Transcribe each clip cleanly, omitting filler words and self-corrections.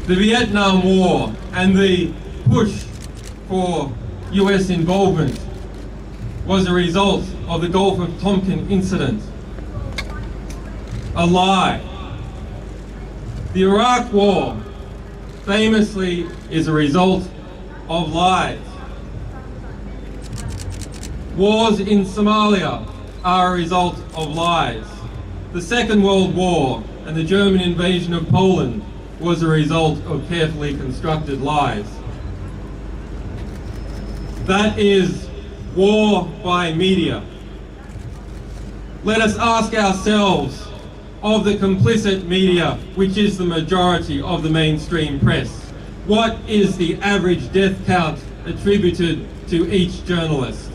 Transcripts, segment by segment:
The Vietnam War and the push for US involvement was a result of the Gulf of Tonkin incident. A lie. The Iraq War famously is a result of lies. Wars in Somalia are a result of lies. The Second World War and the German invasion of Poland was a result of carefully constructed lies. That is war by media. Let us ask ourselves, of the complicit media, which is the majority of the mainstream press, what is the average death count attributed to each journalist?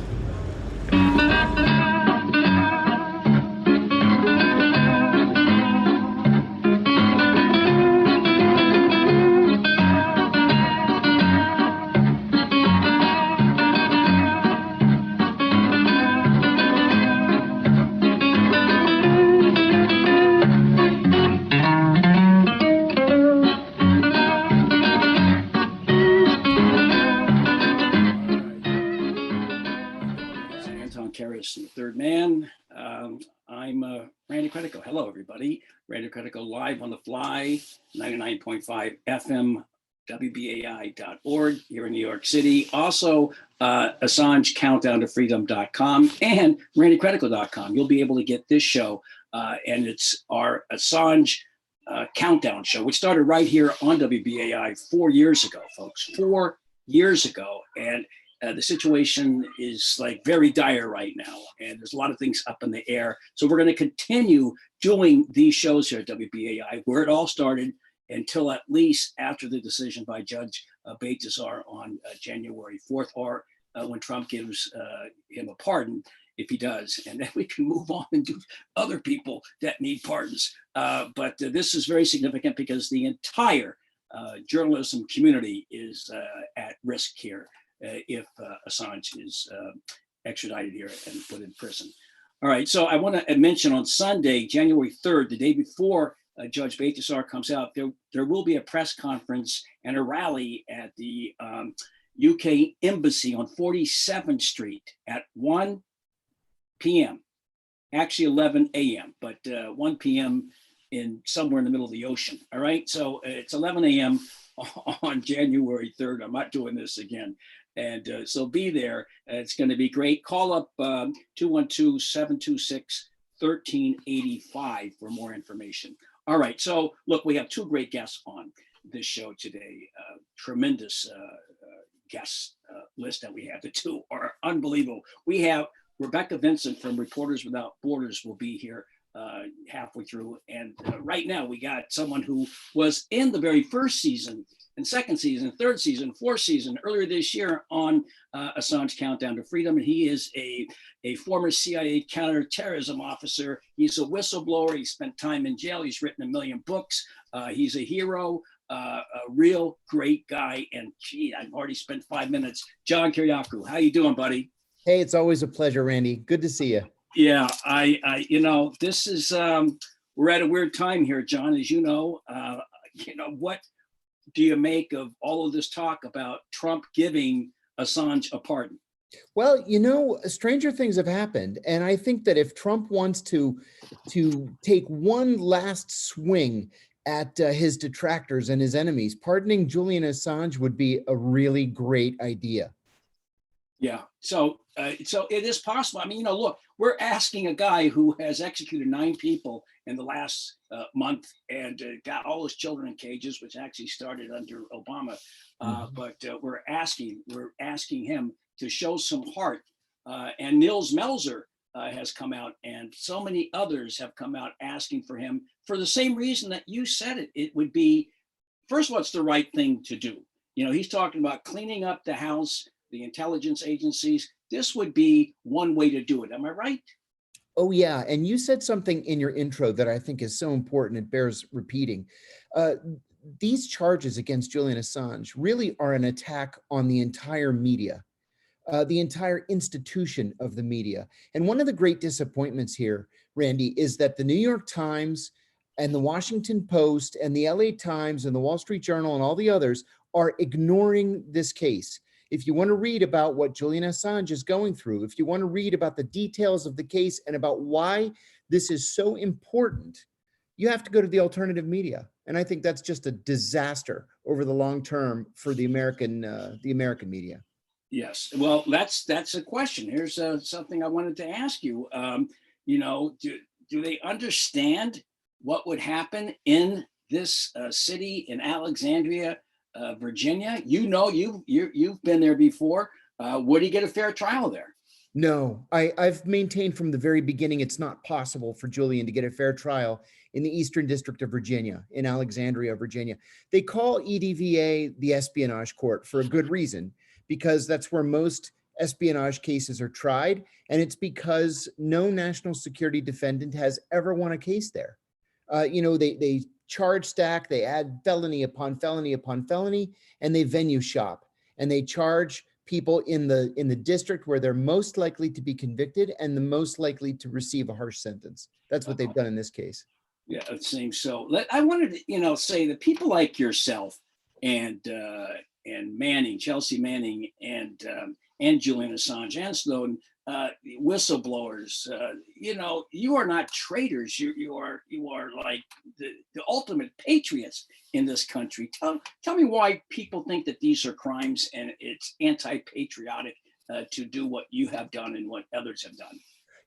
The third man. I'm Randy Credico. Hello, everybody. Randy Credico live on the fly, 99.5 FM, WBAI.org here in New York City. Also, Assange Countdown to Freedom.com and RandyCredico.com. You'll be able to get this show, and it's our Assange Countdown show, which started right here on WBAI 4 years ago, folks. 4 years ago. And the situation is like very dire right now, and there's a lot of things up in the air. So we're going to continue doing these shows here at WBAI, where it all started, until at least after the decision by Judge Balthazar on January 4th, or when Trump gives him a pardon, if he does, and then we can move on and do other people that need pardons. But this is very significant because the entire journalism community is at risk here. If Assange is extradited here and put in prison. All right, so I want to mention on Sunday, January 3rd, the day before Judge Balthazar comes out, there will be a press conference and a rally at the UK Embassy on 47th Street at 1 p.m. Actually 11 a.m., but 1 p.m. in somewhere in the middle of the ocean. All right, so it's 11 a.m. on January 3rd. I'm not doing this again. And so be there. It's going to be great. Call up 212-726-1385 for more information. All right. So look, we have two great guests on this show today. Tremendous guest list that we have. The two are unbelievable. We have Rebecca Vincent from Reporters Without Borders will be here halfway through. And right now we got someone who was in the very first season and second season, third season, fourth season, earlier this year on Assange Countdown to Freedom. And he is a former CIA counterterrorism officer. He's a whistleblower. He spent time in jail. He's written 1 million books. He's a hero, a real great guy. And gee, I've already spent 5 minutes. John Kiriakou, how you doing, buddy? Hey, it's always a pleasure, Randy. Good to see you. Yeah, I this is, we're at a weird time here, John, as you know. What do you make of all of this talk about Trump giving Assange a pardon? Well, stranger things have happened. And I think that if Trump wants to take one last swing at his detractors and his enemies, pardoning Julian Assange would be a really great idea. Yeah, so it is possible. I mean, look, we're asking a guy who has executed 9 people in the last month and got all his children in cages, which actually started under Obama. But we're asking him to show some heart. And Nils Melzer has come out, and so many others have come out asking for him for the same reason that you said it. It would be, first of all, it's the right thing to do. He's talking about cleaning up the House, the intelligence agencies. This would be one way to do it. Am I right? Oh, yeah. And you said something in your intro that I think is so important. It bears repeating. These charges against Julian Assange really are an attack on the entire media, the entire institution of the media. And one of the great disappointments here, Randy, is that the New York Times and the Washington Post and the LA Times and the Wall Street Journal and all the others are ignoring this case. If you want to read about what Julian Assange is going through, if you want to read about the details of the case and about why this is so important, you have to go to the alternative media. And I think that's just a disaster over the long term for the American media. Yes. Well, that's a question. Here's something I wanted to ask you. Do they understand what would happen in this city in Alexandria, Virginia? You've been there before. Would he get a fair trial there? No, I've maintained from the very beginning it's not possible for Julian to get a fair trial in the Eastern District of Virginia, in Alexandria, Virginia. They call EDVA the espionage court for a good reason, because that's where most espionage cases are tried. And it's because no national security defendant has ever won a case there. They charge stack, they add felony upon felony upon felony, and they venue shop. And they charge people in the district where they're most likely to be convicted and the most likely to receive a harsh sentence. That's what they've done in this case. Yeah, it seems so. I wanted to, say that people like yourself and Manning, Chelsea Manning, and Julian Assange and Snowden, whistleblowers. You are not traitors. You are like the ultimate patriots in this country. Tell me why people think that these are crimes and it's anti-patriotic to do what you have done and what others have done.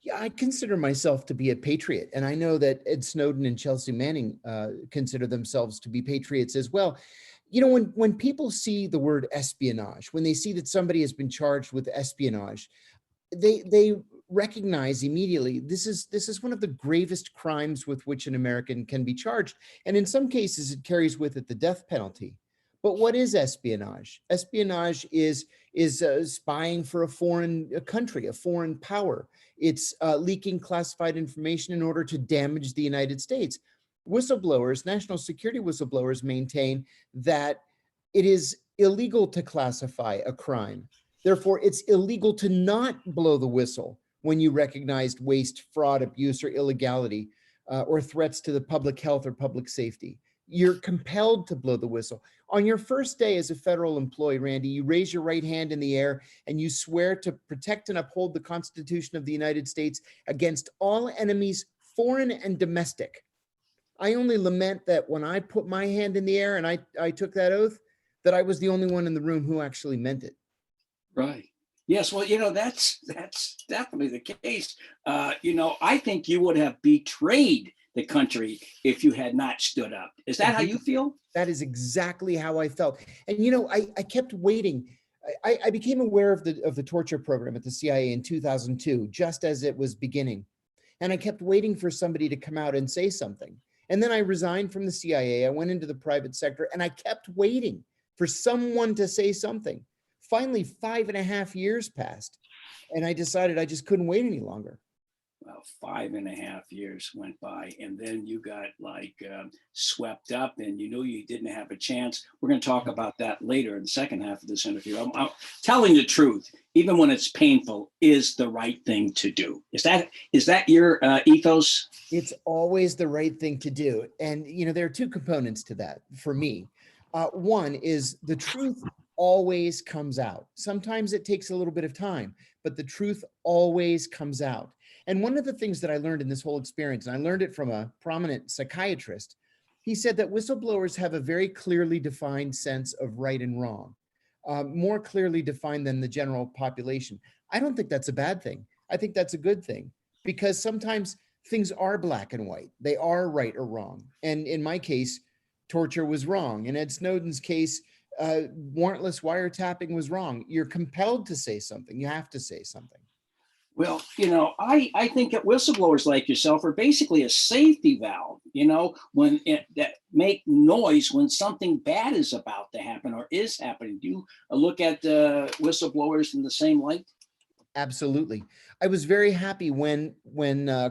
Yeah, I consider myself to be a patriot, and I know that Ed Snowden and Chelsea Manning consider themselves to be patriots as well. When people see the word espionage, when they see that somebody has been charged with espionage, they recognize immediately this is one of the gravest crimes with which an American can be charged, and in some cases it carries with it the death penalty. But what is espionage? Espionage is spying for a foreign country, a foreign power. It's leaking classified information in order to damage the United States. Whistleblowers, national security whistleblowers, maintain that it is illegal to classify a crime. Therefore, it's illegal to not blow the whistle when you recognized waste, fraud, abuse, or illegality, or threats to the public health or public safety. You're compelled to blow the whistle. On your first day as a federal employee, Randy, you raise your right hand in the air and you swear to protect and uphold the Constitution of the United States against all enemies, foreign and domestic. I only lament that when I put my hand in the air and I took that oath, that I was the only one in the room who actually meant it. Right. Yes. Well, that's definitely the case. I think you would have betrayed the country if you had not stood up. Is that how you feel? That is exactly how I felt. And, I kept waiting. I became aware of the torture program at the CIA in 2002, just as it was beginning. And I kept waiting for somebody to come out and say something. And then I resigned from the CIA. I went into the private sector and I kept waiting for someone to say something. Finally, 5.5 years passed and I decided I just couldn't wait any longer. Well, 5.5 years went by and then you got swept up and you knew you didn't have a chance. We're going to talk about that later in the second half of this interview. I'm telling the truth, even when it's painful, is the right thing to do. Is that your ethos? It's always the right thing to do. And, there are two components to that for me. One is the truth always comes out. Sometimes it takes a little bit of time, but the truth always comes out. And one of the things that I learned in this whole experience, and I learned it from a prominent psychiatrist, he said that whistleblowers have a very clearly defined sense of right and wrong, more clearly defined than the general population. I don't think that's a bad thing. I think that's a good thing because sometimes things are black and white. They are right or wrong. And in my case, torture was wrong. In Ed Snowden's case, warrantless wiretapping was wrong. You're compelled to say something. You have to say something. Well, I think that whistleblowers like yourself are basically a safety valve, that make noise when something bad is about to happen or is happening. Do you look at whistleblowers in the same light? Absolutely. I was very happy when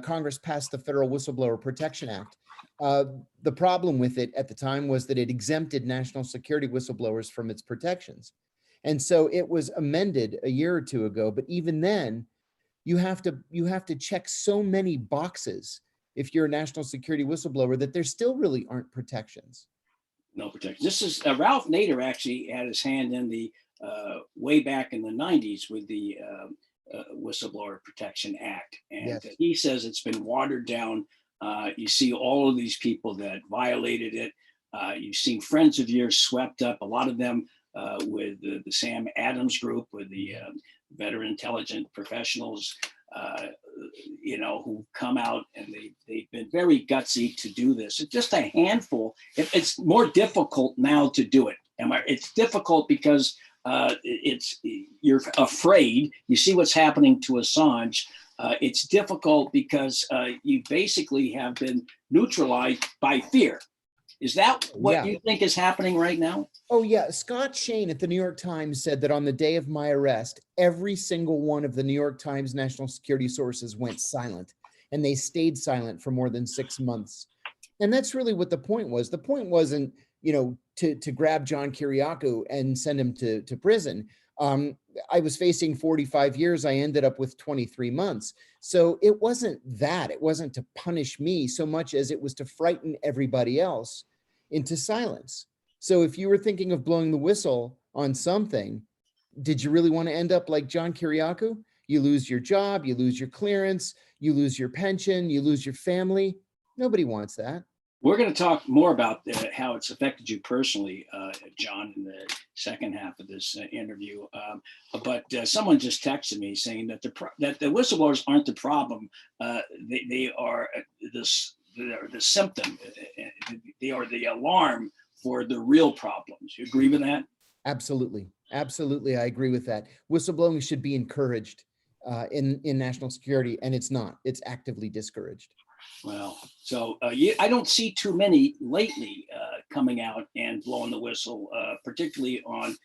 Congress passed the Federal Whistleblower Protection Act. The problem with it at the time was that it exempted national security whistleblowers from its protections. And so it was amended a year or two ago, but even then, you have to check so many boxes if you're a national security whistleblower, that there still really aren't protections. No protection. This is Ralph Nader actually had his hand in the way back in the 90s with the Whistleblower Protection Act. And Yes. he says it's been watered down. You see all of these people that violated it. You've seen friends of yours swept up, a lot of them with the Sam Adams group, with the veteran intelligence professionals, who come out, and they've been very gutsy to do this. It's just a handful. It's more difficult now to do it. It's difficult because you're afraid. You see what's happening to Assange. It's difficult because you basically have been neutralized by fear. Is that what you think is happening right now? Oh, yeah. Scott Shane at the New York Times said that on the day of my arrest, every single one of the New York Times national security sources went silent, and they stayed silent for more than 6 months. And that's really what the point was. The point wasn't, to grab John Kiriakou and send him to prison. I was facing 45 years. I ended up with 23 months. So it wasn't that. It wasn't to punish me so much as it was to frighten everybody else into silence. So if you were thinking of blowing the whistle on something, did you really want to end up like John Kiriakou? You lose your job, you lose your clearance, you lose your pension, you lose your family. Nobody wants that. We're going to talk more about how it's affected you personally, John, in the second half of this interview. But someone just texted me saying that the whistleblowers aren't the problem. They are the symptom. They are the alarm for the real problems. You agree with that? Absolutely. Absolutely. I agree with that. Whistleblowing should be encouraged in national security, and it's not. It's actively discouraged. Well, so I don't see too many lately coming out and blowing the whistle, particularly on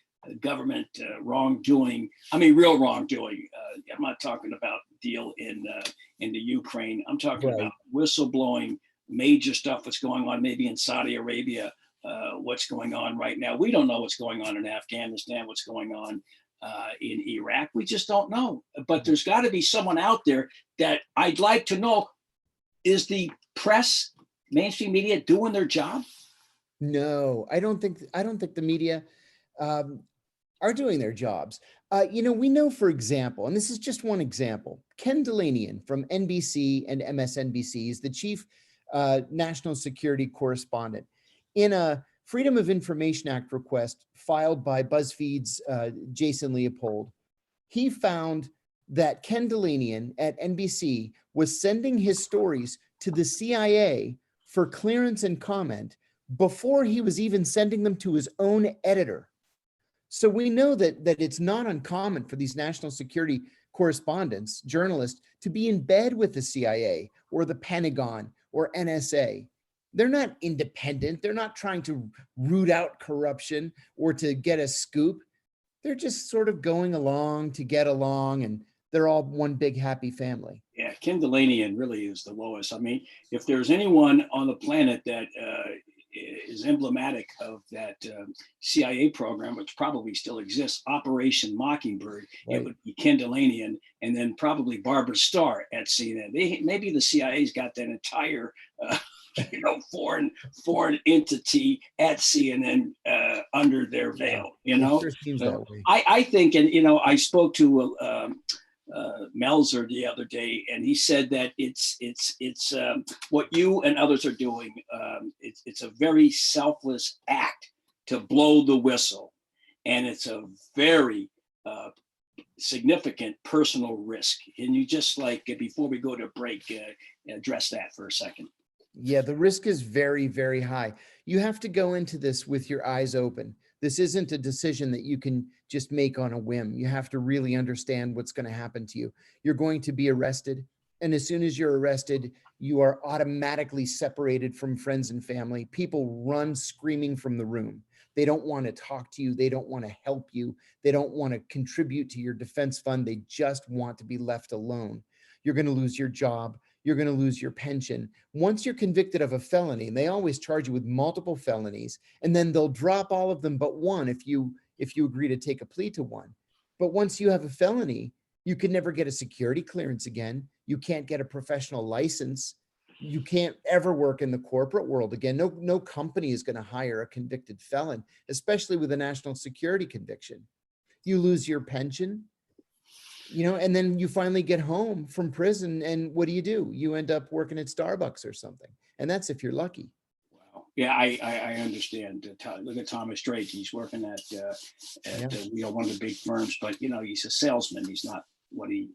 government wrongdoing. I mean, real wrongdoing. I'm not talking about deal in the Ukraine. I'm talking about whistleblowing, major stuff that's going on maybe in Saudi Arabia, what's going on right now. We don't know what's going on in Afghanistan, what's going on in Iraq. We just don't know. But there's got to be someone out there that I'd like to know. Is the press, mainstream media, doing their job? No, I don't think the media are doing their jobs. We know, for example, and this is just one example, Ken Dilanian from NBC and MSNBC is the chief national security correspondent. In a Freedom of Information Act request filed by BuzzFeed's Jason Leopold, he found that Ken Dilanian at NBC was sending his stories to the CIA for clearance and comment before he was even sending them to his own editor. So we know that it's not uncommon for these national security correspondents, journalists, to be in bed with the CIA or the Pentagon or NSA. They're not independent. They're not trying to root out corruption or to get a scoop. They're just sort of going along to get along, and they're all one big happy family. Yeah, Ken Dilanian really is the lowest. I mean, if there's anyone on the planet that is emblematic of that CIA program, which probably still exists, Operation Mockingbird, it would be Ken Dilanian, and then probably Barbara Starr at CNN. Maybe the CIA's got that entire foreign entity at CNN under their veil. It sure seems that way. I think, and I spoke to Melzer the other day, and he said that it's what you and others are doing. It's a very selfless act to blow the whistle, and it's a very significant personal risk. Can you just before we go to break, address that for a second? Yeah, the risk is very, very high. You have to go into this with your eyes open. This isn't a decision that you can just make on a whim. You have to really understand what's going to happen to you. You're going to be arrested. And as soon as you're arrested, you are automatically separated from friends and family. People run screaming from the room. They don't want to talk to you. They don't want to help you. They don't want to contribute to your defense fund. They just want to be left alone. You're going to lose your job. You're going to lose your pension. Once you're convicted of a felony, and they always charge you with multiple felonies, and then they'll drop all of them but one if you agree to take a plea to one. But once you have a felony, you can never get a security clearance again. You can't get a professional license. You can't ever work in the corporate world again. No company is going to hire a convicted felon, especially with a national security conviction. You lose your pension, and then you finally get home from prison, and what do? You end up working at Starbucks or something. And that's if you're lucky. Wow. Yeah, I understand. Look at Thomas Drake. He's working at one of the big firms, but he's a salesman. He's not what he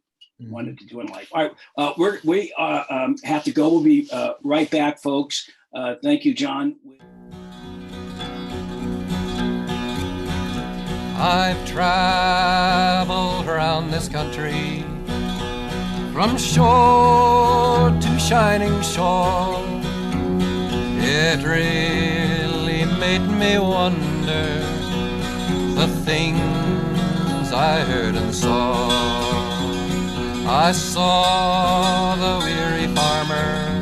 wanted to do in life. All right, we have to go. We'll be right back, folks. Thank you, John. I've traveled around this country from shore to shining shore. It really made me wonder the things I heard and saw. I saw the weary farmer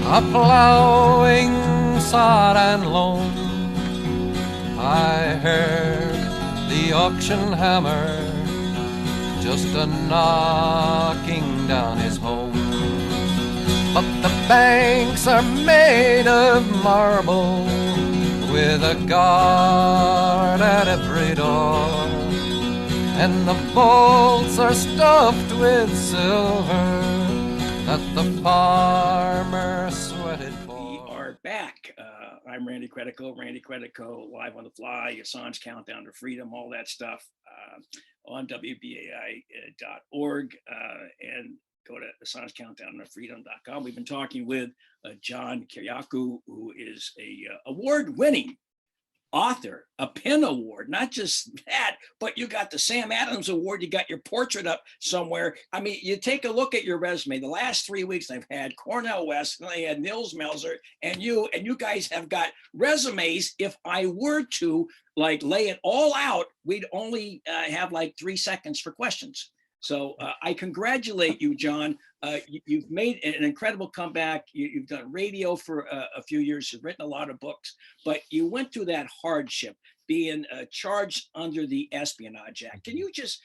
a-plowing sod and loam. I heard the auction hammer just a-knocking down his home. But the banks are made of marble with a guard at every door, and the bolts are stuffed with silver that the farmer sweated for. We are back. I'm Randy Credico, live on the fly, Assange Countdown to Freedom, all that stuff on WBAI.org, and go to AssangeCountdownToFreedom.com. We've been talking with John Kiriakou, who is a award-winning author, a PEN Award, not just that, but you got the Sam Adams Award, you got your portrait up somewhere. I mean, you take a look at your resume. The last 3 weeks I've had Cornel West, and I had Nils Melzer, and you guys have got resumes. If I were to lay it all out, we'd only have 3 seconds for questions. So I congratulate you, John. You've made an incredible comeback. You've done radio for a few years. You've written a lot of books, but you went through that hardship being charged under the Espionage Act. Can you just,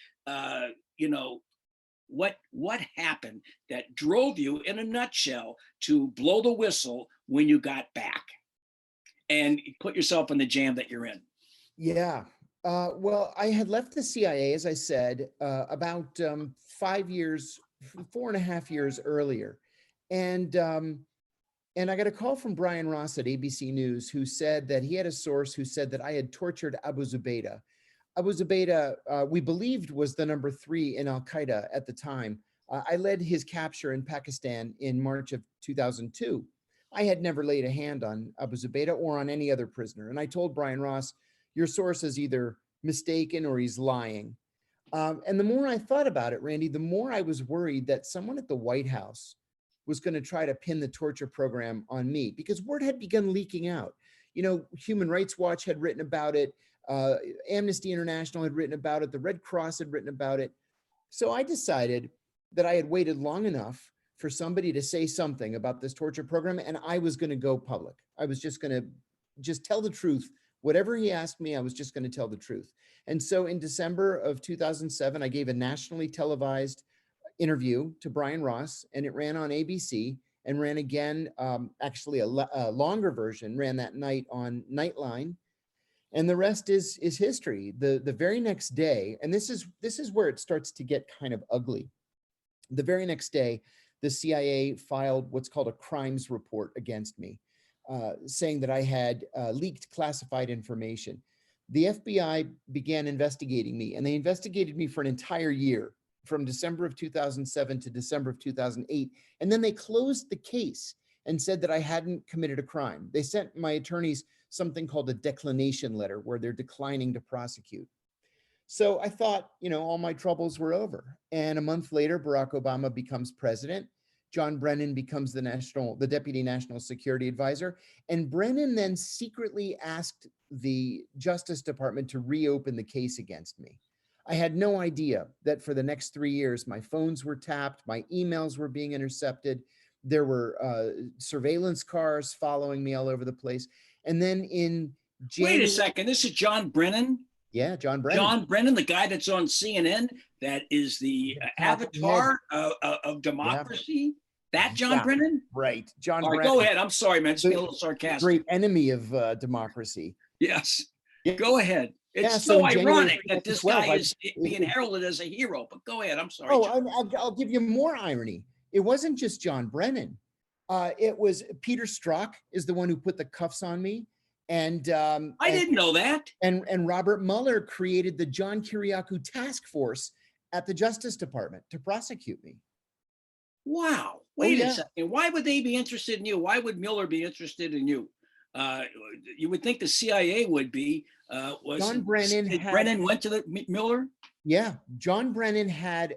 what happened that drove you, in a nutshell, to blow the whistle when you got back and put yourself in the jam that you're in? Yeah. Well, I had left the CIA, as I said, about 4.5 years earlier. And I got a call from Brian Ross at ABC News, who said that he had a source who said that I had tortured Abu Zubaydah. Abu Zubaydah, we believed, was the number 3 in Al-Qaeda at the time. I led his capture in Pakistan in March of 2002. I had never laid a hand on Abu Zubaydah or on any other prisoner. And I told Brian Ross, your source is either mistaken or he's lying. And the more I thought about it, Randy, the more I was worried that someone at the White House was going to try to pin the torture program on me, because word had begun leaking out. Human Rights Watch had written about it. Amnesty International had written about it. The Red Cross had written about it. So I decided that I had waited long enough for somebody to say something about this torture program, and I was going to go public. I was just going to tell the truth. Whatever he asked me, I was just going to tell the truth. And so in December of 2007, I gave a nationally televised interview to Brian Ross, and it ran on ABC and ran again, actually a longer version, ran that night on Nightline. And the rest is history. The very next day, and this is where it starts to get kind of ugly. The very next day, the CIA filed what's called a crimes report against me, saying that I had leaked classified information. The FBI began investigating me, and they investigated me for an entire year, from December of 2007 to December of 2008. And then they closed the case and said that I hadn't committed a crime. They sent my attorneys something called a declination letter, where they're declining to prosecute. So I thought, all my troubles were over. And a month later, Barack Obama becomes president. John Brennan becomes the Deputy National Security Advisor. And Brennan then secretly asked the Justice Department to reopen the case against me. I had no idea that for the next 3 years, my phones were tapped, my emails were being intercepted. There were surveillance cars following me all over the place. And then in January— Wait a second, this is John Brennan? Yeah, John Brennan. John Brennan, the guy that's on CNN, that is the avatar of democracy? That John Yeah, Brennan? right. John All right, Brennan, go ahead. I'm sorry, man. Just being a little the sarcastic. great enemy of democracy. Yes. Yeah. Go ahead. Yeah, It's so so in January ironic that this 2012, guy is being heralded as a hero, but go ahead. I'm sorry. oh, John. I'll give you more irony. It wasn't just John Brennan. It was Peter Strzok is the one who put the cuffs on me, and I didn't know that. and Robert Mueller created the John Kiriakou task force at the Justice Department to prosecute me. Wow. Wait yeah. a second. Why would they be interested in you? Why would Mueller be interested in you? You would think the CIA would be. John Brennan did had- Brennan went to the Mueller? Yeah, John Brennan had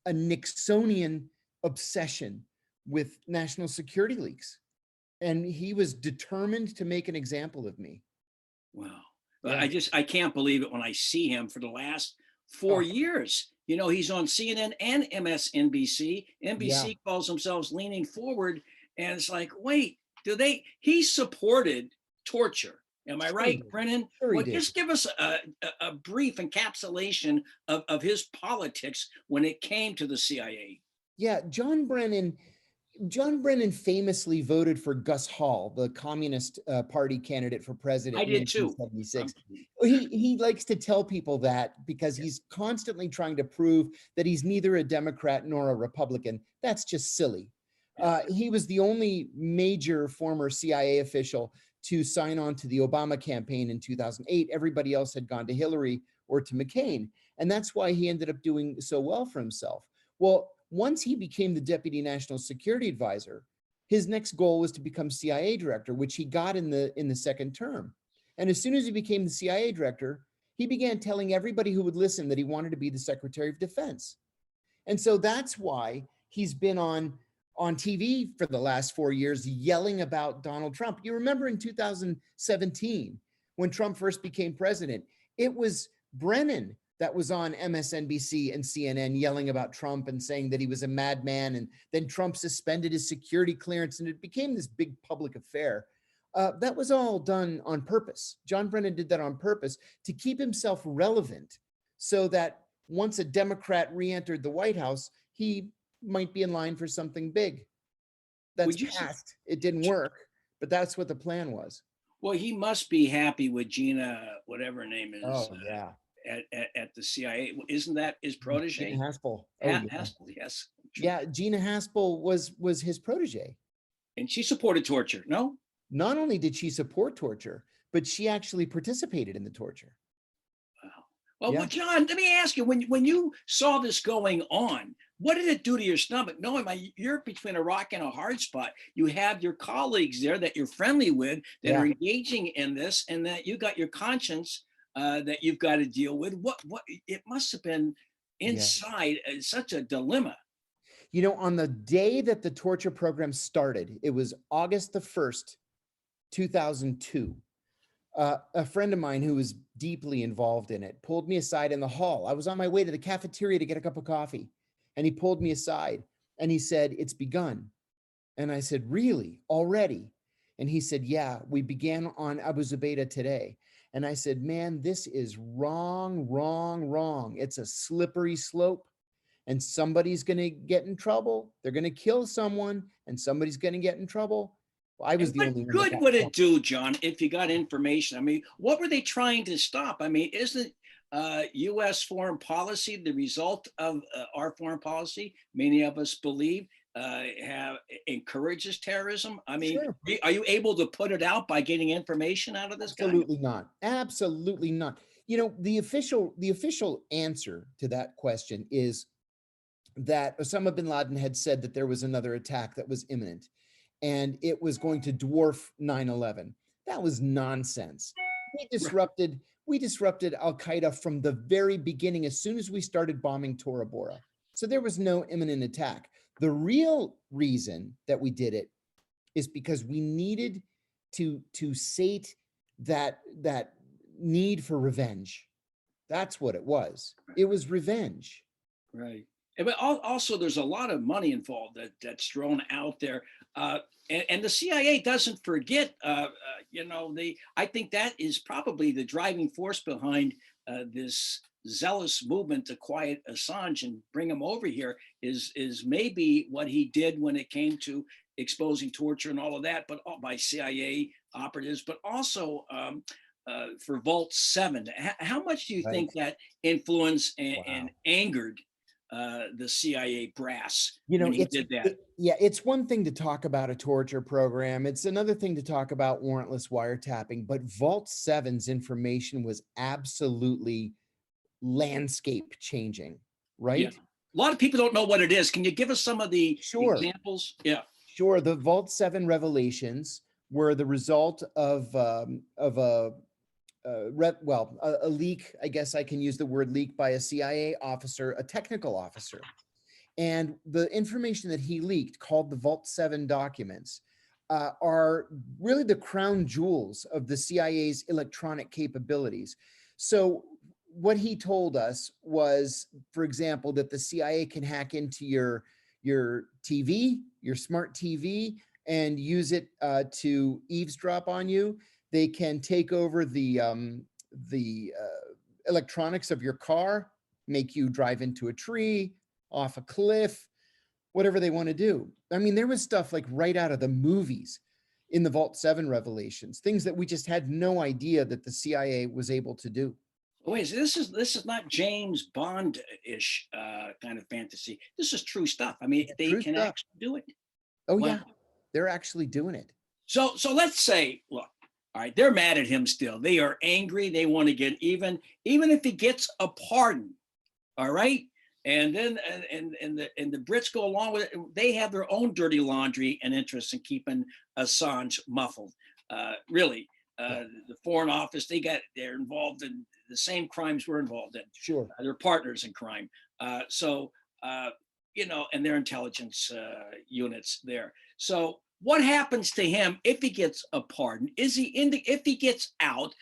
a Nixonian obsession with national security leaks, and he was determined to make an example of me. Wow. But Yeah. I can't believe it when I see him for the last 4 years. You know, he's on CNN and MSNBC. NBC calls themselves Leaning Forward. And it's like, wait, he supported torture. Am I Sure right, he did. Brennan? Sure he Well, did. just give us a brief encapsulation of his politics when it came to the CIA. Yeah, John Brennan famously voted for Gus Hall, the Communist Party candidate for president I in did too. 1976. He likes to tell people that because he's constantly trying to prove that he's neither a Democrat nor a Republican. That's just silly. He was the only major former CIA official to sign on to the Obama campaign in 2008. Everybody else had gone to Hillary or to McCain. And that's why he ended up doing so well for himself. Well, once he became the deputy national security advisor, his next goal was to become CIA director, which he got in the second term. And as soon as he became the CIA director, he began telling everybody who would listen that he wanted to be the Secretary of Defense. And so that's why he's been on TV for the last 4 years yelling about Donald Trump. You remember in 2017, when Trump first became president, it was Brennan that was on MSNBC and CNN yelling about Trump and saying that he was a madman. And then Trump suspended his security clearance and it became this big public affair. That was all done on purpose. John Brennan did that on purpose to keep himself relevant so that once a Democrat re-entered the White House, he might be in line for something big. That's past. It didn't work, but that's what the plan was. Well, he must be happy with Gina, whatever her name is. Oh, yeah. At the CIA. Isn't that his protege? Gina Haspel. Haspel, yes. Yeah, Gina Haspel was his protege. And she supported torture, no? Not only did she support torture, but she actually participated in the torture. Wow. Well, John, let me ask you, when you saw this going on, what did it do to your stomach? Knowing you're between a rock and a hard spot. You have your colleagues there that you're friendly with that are engaging in this, and that you got your conscience that you've got to deal with. What it must have been inside such a dilemma. You know, on the day that the torture program started, it was August the 1st, 2002. A friend of mine who was deeply involved in it pulled me aside in the hall. I was on my way to the cafeteria to get a cup of coffee, and he pulled me aside and he said, "It's begun." And I said, "Really? Already?" And he said, "Yeah, we began on Abu Zubaydah today." And I said, "Man, this is wrong, wrong, wrong. It's a slippery slope, and somebody's going to get in trouble. They're going to kill someone, and somebody's going to get in trouble." Well, I was the only one. What good would it do, John, if you got information? I mean, what were they trying to stop? I mean, isn't U.S. foreign policy the result of our foreign policy? Many of us believe encourages terrorism. I mean, are you able to put it out by getting information out of this guy? Absolutely not. Absolutely not. You know, the official answer to that question is that Osama bin Laden had said that there was another attack that was imminent and it was going to dwarf 9/11. That was nonsense. We disrupted Al-Qaeda from the very beginning as soon as we started bombing Tora Bora. So there was no imminent attack. The real reason that we did it is because we needed to sate that need for revenge. That's what it was. It was revenge. Right. But also, there's a lot of money involved that's thrown out there, and the CIA doesn't forget. I think that is probably the driving force behind this zealous movement to quiet Assange and bring him over here. Is maybe what he did when it came to exposing torture and all of that, but by CIA operatives, but also. For Vault 7, how much do you Right. think that influenced and, Wow. and angered the CIA brass You know, when he did that? yeah, it's one thing to talk about a torture program. It's another thing to talk about warrantless wiretapping, but Vault 7's information was absolutely landscape changing, Yeah. right? A lot of people don't know what it is. Can you give us some of the Sure. examples? Yeah. Sure. The Vault 7 revelations were the result of a leak. I guess I can use the word leak by a CIA officer, a technical officer. And the information that he leaked, called the Vault 7 documents, are really the crown jewels of the CIA's electronic capabilities. So what he told us was, for example, that the CIA can hack into your TV, your smart TV, and use it to eavesdrop on you. They can take over the electronics of your car, make you drive into a tree, off a cliff, whatever they want to do. I mean, there was stuff like right out of the movies in the Vault 7 revelations, things that we just had no idea that the CIA was able to do. Wait, so this is not James Bond-ish kind of fantasy. This is true stuff. I mean, they True can stuff. actually do it. Oh Wow. yeah, they're actually doing it. So let's say, look, all right, they're mad at him still. They are angry. They want to get even if he gets a pardon. All right. And then and the Brits go along with it. They have their own dirty laundry and interests in keeping Assange muffled. Really, the Foreign Office, they're involved in the same crimes we're involved in. Sure. They're partners in crime. And their intelligence units there. So what happens to him if he gets a pardon? If he gets out?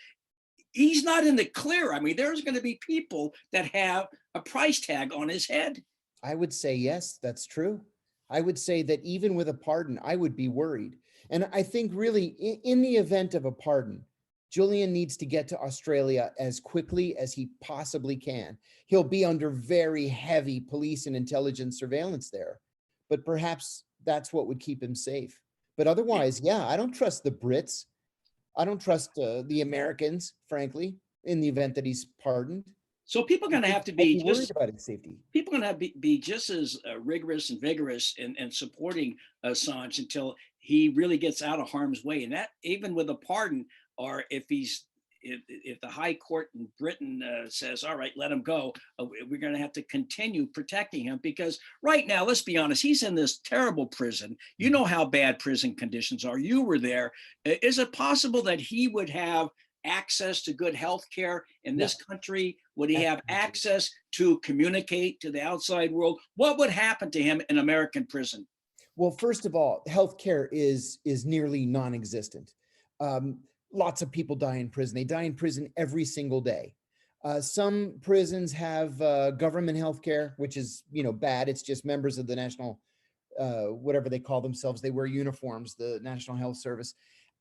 He's not in the clear. I mean, there's going to be people that have a price tag on his head. I would say yes, that's true. I would say that even with a pardon, I would be worried. And I think really in the event of a pardon, Julian needs to get to Australia as quickly as he possibly can. He'll be under very heavy police and intelligence surveillance there, but perhaps that's what would keep him safe. But otherwise, yeah, I don't trust the Brits. I don't trust the Americans, frankly, in the event that he's pardoned. So people are going to have to I'd be worried just about his safety. people are going to be just as rigorous and vigorous in supporting Assange until he really gets out of harm's way. And that even with a pardon, or if the High Court in Britain says, all right, let him go, we're going to have to continue protecting him, because right now, let's be honest, he's in this terrible prison. You know how bad prison conditions are. You were there. Is it possible that he would have access to good health care in this country? Would he have access to communicate to the outside world? What would happen to him in American prison? Well, first of all, healthcare is nearly non-existent. Lots of people die in prison. They die in prison every single day. Some prisons have government healthcare, which is bad. It's just members of the national, whatever they call themselves. They wear uniforms, the National Health Service,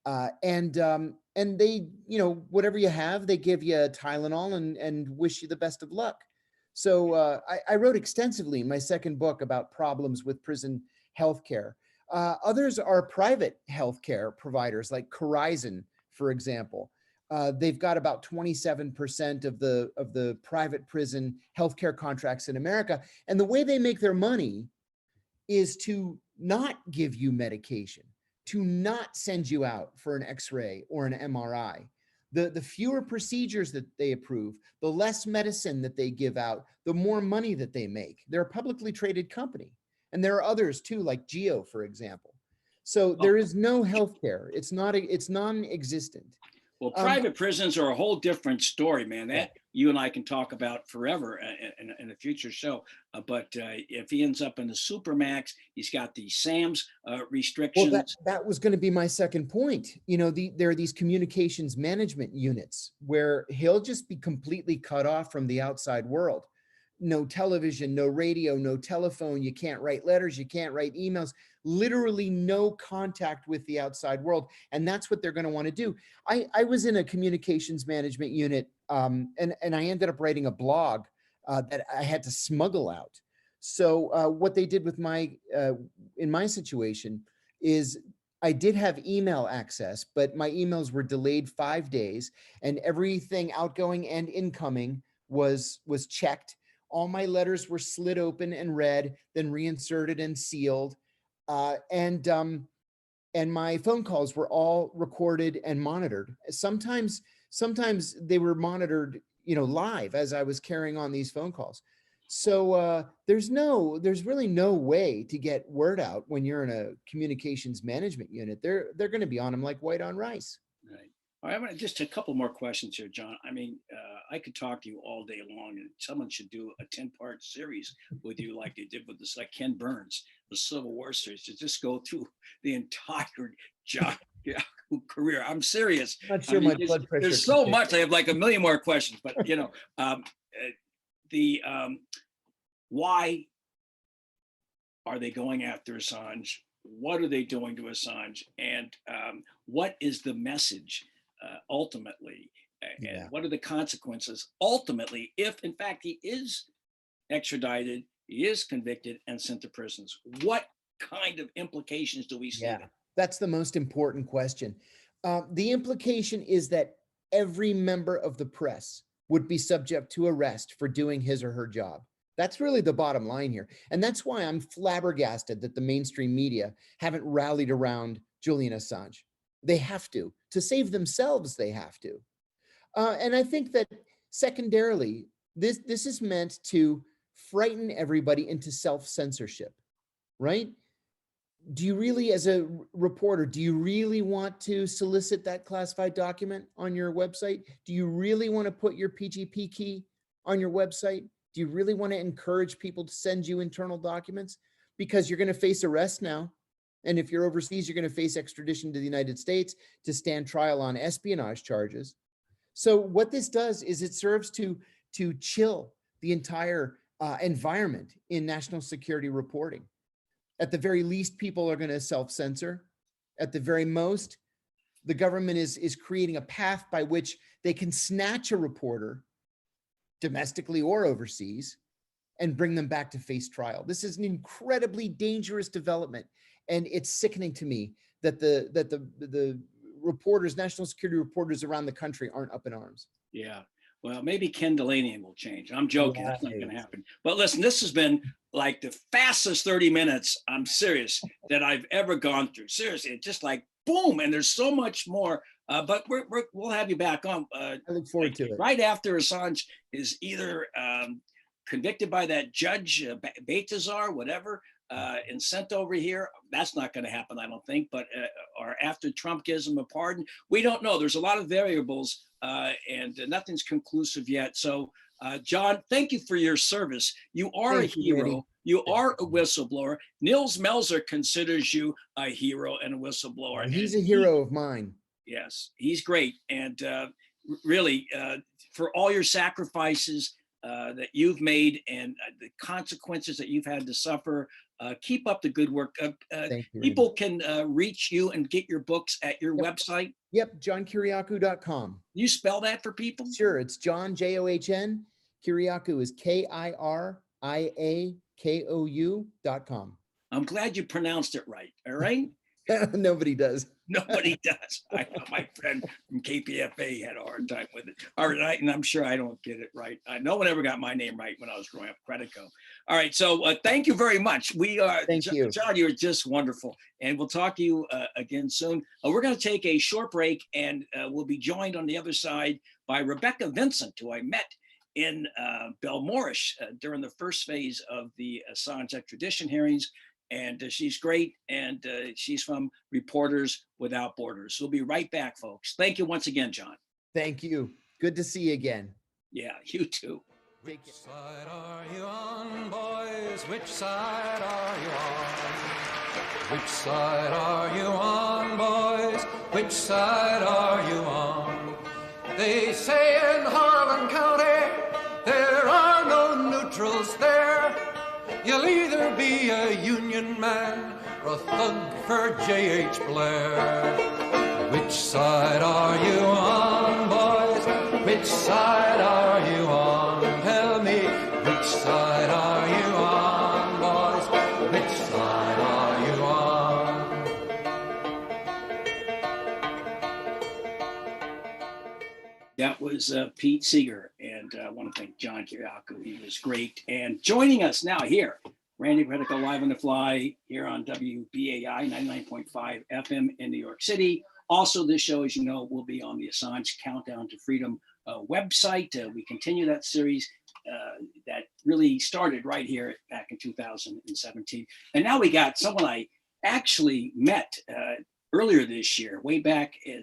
and they, whatever you have, they give you Tylenol and wish you the best of luck. So I wrote extensively in my second book about problems with prison healthcare. Others are private healthcare providers like Corizon, for example. They've got about 27% of the private prison healthcare contracts in America. And the way they make their money is to not give you medication, to not send you out for an X-ray or an MRI. The fewer procedures that they approve, the less medicine that they give out, the more money that they make. They're a publicly traded company. And there are others too, like Geo, for example. So there is no healthcare. It's non-existent. Well, private prisons are a whole different story, man. That you and I can talk about forever in a future show. But if he ends up in the Supermax, he's got the SAMS restrictions. Well, that was going to be my second point. There are these communications management units where he'll just be completely cut off from the outside world. no television, no radio, no telephone. You can't write letters. You can't write emails. Literally no contact with the outside world. And that's what they're going to want to do. I was in a communications management unit, and I ended up writing a blog that I had to smuggle out. So what they did with in my situation is I did have email access, but my emails were delayed 5 days, and everything outgoing and incoming was checked. All my letters were slid open and read, then reinserted and sealed. And my phone calls were all recorded and monitored. Sometimes they were monitored, live as I was carrying on these phone calls. So there's really no way to get word out when you're in a communications management unit. They're going to be on them like white on rice. Right. All right, just a couple more questions here, John. I mean, I could talk to you all day long, and someone should do a 10-part series with you like they did with this, like Ken Burns, the Civil War series, to just go through the entire John career. I'm serious. Not sure my blood pressure. There's so much. I have like a million more questions, but why are they going after Assange? What are they doing to Assange? And what is the message ultimately? And what are the consequences ultimately if, in fact, he is extradited, he is convicted and sent to prisons? What kind of implications do we see? Yeah, that's the most important question. The implication is that every member of the press would be subject to arrest for doing his or her job. That's really the bottom line here. And that's why I'm flabbergasted that the mainstream media haven't rallied around Julian Assange. They have to save themselves, they have to. And I think that secondarily, this is meant to frighten everybody into self-censorship, right? Do you really, as a reporter, do you really want to solicit that classified document on your website? Do you really want to put your PGP key on your website? Do you really want to encourage people to send you internal documents? Because you're going to face arrest now. And if you're overseas, you're going to face extradition to the United States to stand trial on espionage charges. So what this does is it serves to chill the entire environment in national security reporting. At the very least, people are going to self-censor. At the very most, the government is creating a path by which they can snatch a reporter, domestically or overseas, and bring them back to face trial. This is an incredibly dangerous development, and it's sickening to me that the reporters, national security reporters around the country aren't up in arms. Yeah. Well, maybe Ken Delaney will change. I'm joking. That's not going to happen. But listen, this has been like the fastest 30 minutes, I'm serious, that I've ever gone through. Seriously, it's just like boom. And there's so much more. But we'll have you back on. I look forward to it. Right after Assange is either convicted by that judge, Baltazar, whatever, and sent over here. That's not going to happen, I don't think. But or after Trump gives him a pardon, we don't know. There's a lot of variables, and nothing's conclusive yet. So, John, thank you for your service. You are a hero. You are a whistleblower. Nils Melzer considers you a hero and a whistleblower. He's a hero of mine. Yes, he's great. And really, for all your sacrifices that you've made and the consequences that you've had to suffer, keep up the good work. People can reach you and get your books at your website. Yep, johnkiriakou.com. You spell that for people? Sure, it's John, John. Kiriakou is KIRIAKOU.com. I'm glad you pronounced it right, all right? Nobody does. Nobody does. I know my friend from KPFA had a hard time with it. All right, and I'm sure I don't get it right. No one ever got my name right when I was growing up, Credico. All right, so thank you very much. Thank you. John, you're just wonderful. And we'll talk to you again soon. We're going to take a short break, and we'll be joined on the other side by Rebecca Vincent, who I met in Belmorish during the first phase of the Assange extradition hearings. And she's great, and she's from Reporters Without Borders. We'll be right back, folks. Thank you once again, John. Thank you. Good to see you again. Yeah, you too. Which side are you on, boys? Which side are you on? Which side are you on, boys? Which side are you on? They say in Harlan County there are no neutral You'll either be a Union man or a thug for J.H. Blair. Which side are you on, boys? Which side are you on? Tell me, which side are you on, boys? Which side are you on? That was Pete Seeger, and I want to thank John Kiriakou. He was great. And joining us now here, Randy Critical live on the fly here on WBAI 99.5 FM in New York City. Also, this show, as you know, will be on the Assange Countdown to Freedom website. We continue that series that really started right here back in 2017. And now we got someone I actually met earlier this year, way back in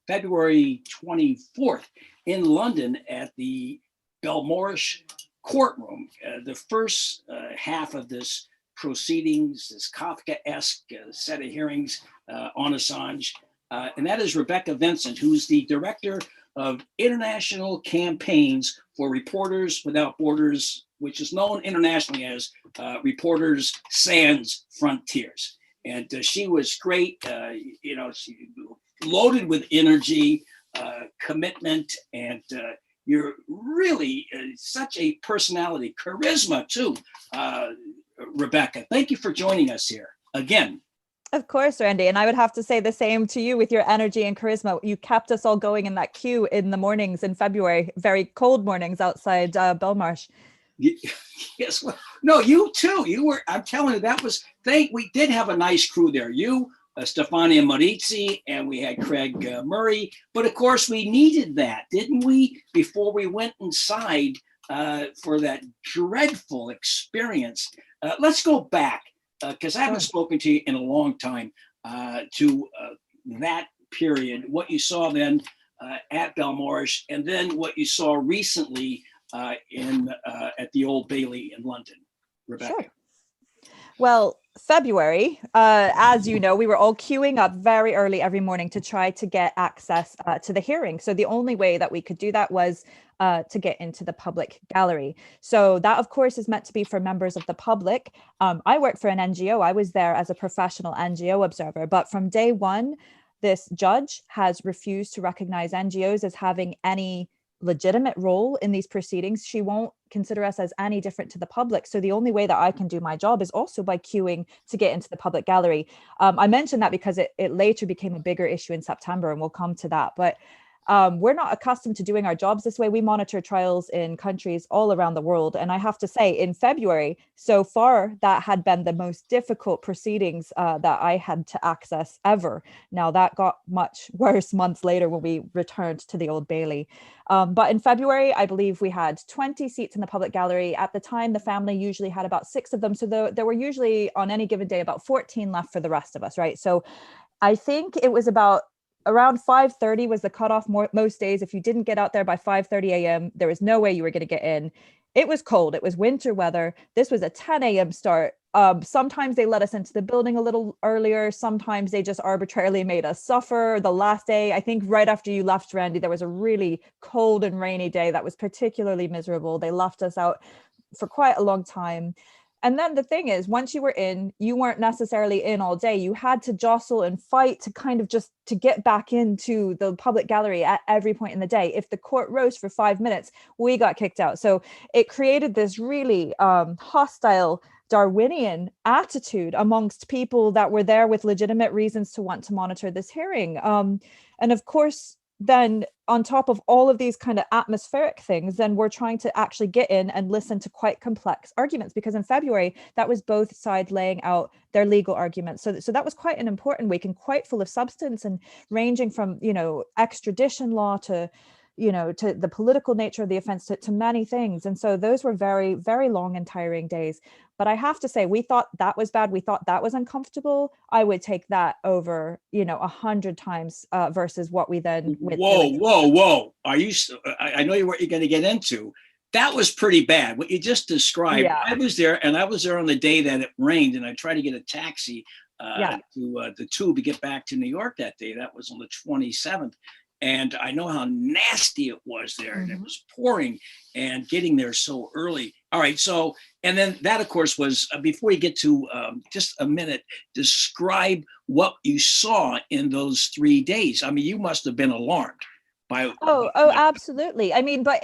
February 24th in London at the Belmarsh courtroom. The first half of this proceedings, this Kafka-esque set of hearings on Assange. And that is Rebecca Vincent, who's the director of international campaigns for Reporters Without Borders, which is known internationally as Reporters Sans Frontiers. And she was great, she loaded with energy, commitment, and you're really such a personality, charisma too, Rebecca. Thank you for joining us here again. Of course, Randy. And I would have to say the same to you with your energy and charisma. You kept us all going in that queue in the mornings in February, very cold mornings outside Belmarsh. Yes. Well, no, you too. You were, I'm telling you, we did have a nice crew there. You, Stefania Marizzi, and we had Craig Murray. But of course, we needed that, didn't we? Before we went inside for that dreadful experience. Let's go back. Because I haven't spoken to you in a long time, to that period, what you saw then at Belmarsh, and then what you saw recently at the Old Bailey in London, Rebecca. Sure. Well, February, as you know, we were all queuing up very early every morning to try to get access to the hearing. So the only way that we could do that was to get into the public gallery. So that, of course, is meant to be for members of the public. I work for an NGO. I was there as a professional NGO observer, but from day one, this judge has refused to recognize NGOs as having any legitimate role in these proceedings. She won't consider us as any different to the public. So the only way that I can do my job is also by queuing to get into the public gallery. I mentioned that because it later became a bigger issue in September, and we'll come to that. But we're not accustomed to doing our jobs this way. We monitor trials in countries all around the world. And I have to say, in February, so far, that had been the most difficult proceedings that I had to access ever. Now, that got much worse months later when we returned to the Old Bailey. But in February, I believe we had 20 seats in the public gallery. At the time, the family usually had about 6 of them. So there were usually, on any given day, about 14 left for the rest of us, right? So I think it was about around 5:30 was the cutoff most days. If you didn't get out there by 5:30 a.m., there was no way you were going to get in. It was cold. It was winter weather. This was a 10 a.m. start. Sometimes they let us into the building a little earlier. Sometimes they just arbitrarily made us suffer. The last day, I think right after you left, Randy, there was a really cold and rainy day that was particularly miserable. They left us out for quite a long time. And then the thing is, once you were in, you weren't necessarily in all day. You had to jostle and fight to kind of just to get back into the public gallery at every point in the day. If the court rose for 5 minutes, we got kicked out. So it created this really hostile Darwinian attitude amongst people that were there with legitimate reasons to want to monitor this hearing. And of course, then on top of all of these kind of atmospheric things, then we're trying to actually get in and listen to quite complex arguments, because in February, that was both sides laying out their legal arguments. So that was quite an important week and quite full of substance, and ranging from, extradition law to the political nature of the offense to many things. And so those were very, very long and tiring days. But I have to say, we thought that was bad. We thought that was uncomfortable. I would take that over, 100 times versus what we then went through. Whoa. Are you, I know what you're going to get into. That was pretty bad. What you just described. Yeah. I was there on the day that it rained, and I tried to get a taxi to the Tube to get back to New York that day. That was on the 27th. And I know how nasty it was there, and it was pouring, and getting there so early. All right. So, and then that, of course, was before you get to just a minute, describe what you saw in those 3 days. I mean, you must have been alarmed by. Oh, absolutely. I mean, but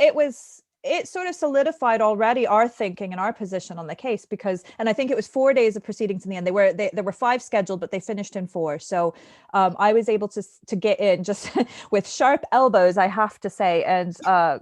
it sort of solidified already our thinking and our position on the case because, and I think it was 4 days of proceedings in the end. There were 5 scheduled, but they finished in 4. So I was able to get in just with sharp elbows, I have to say, and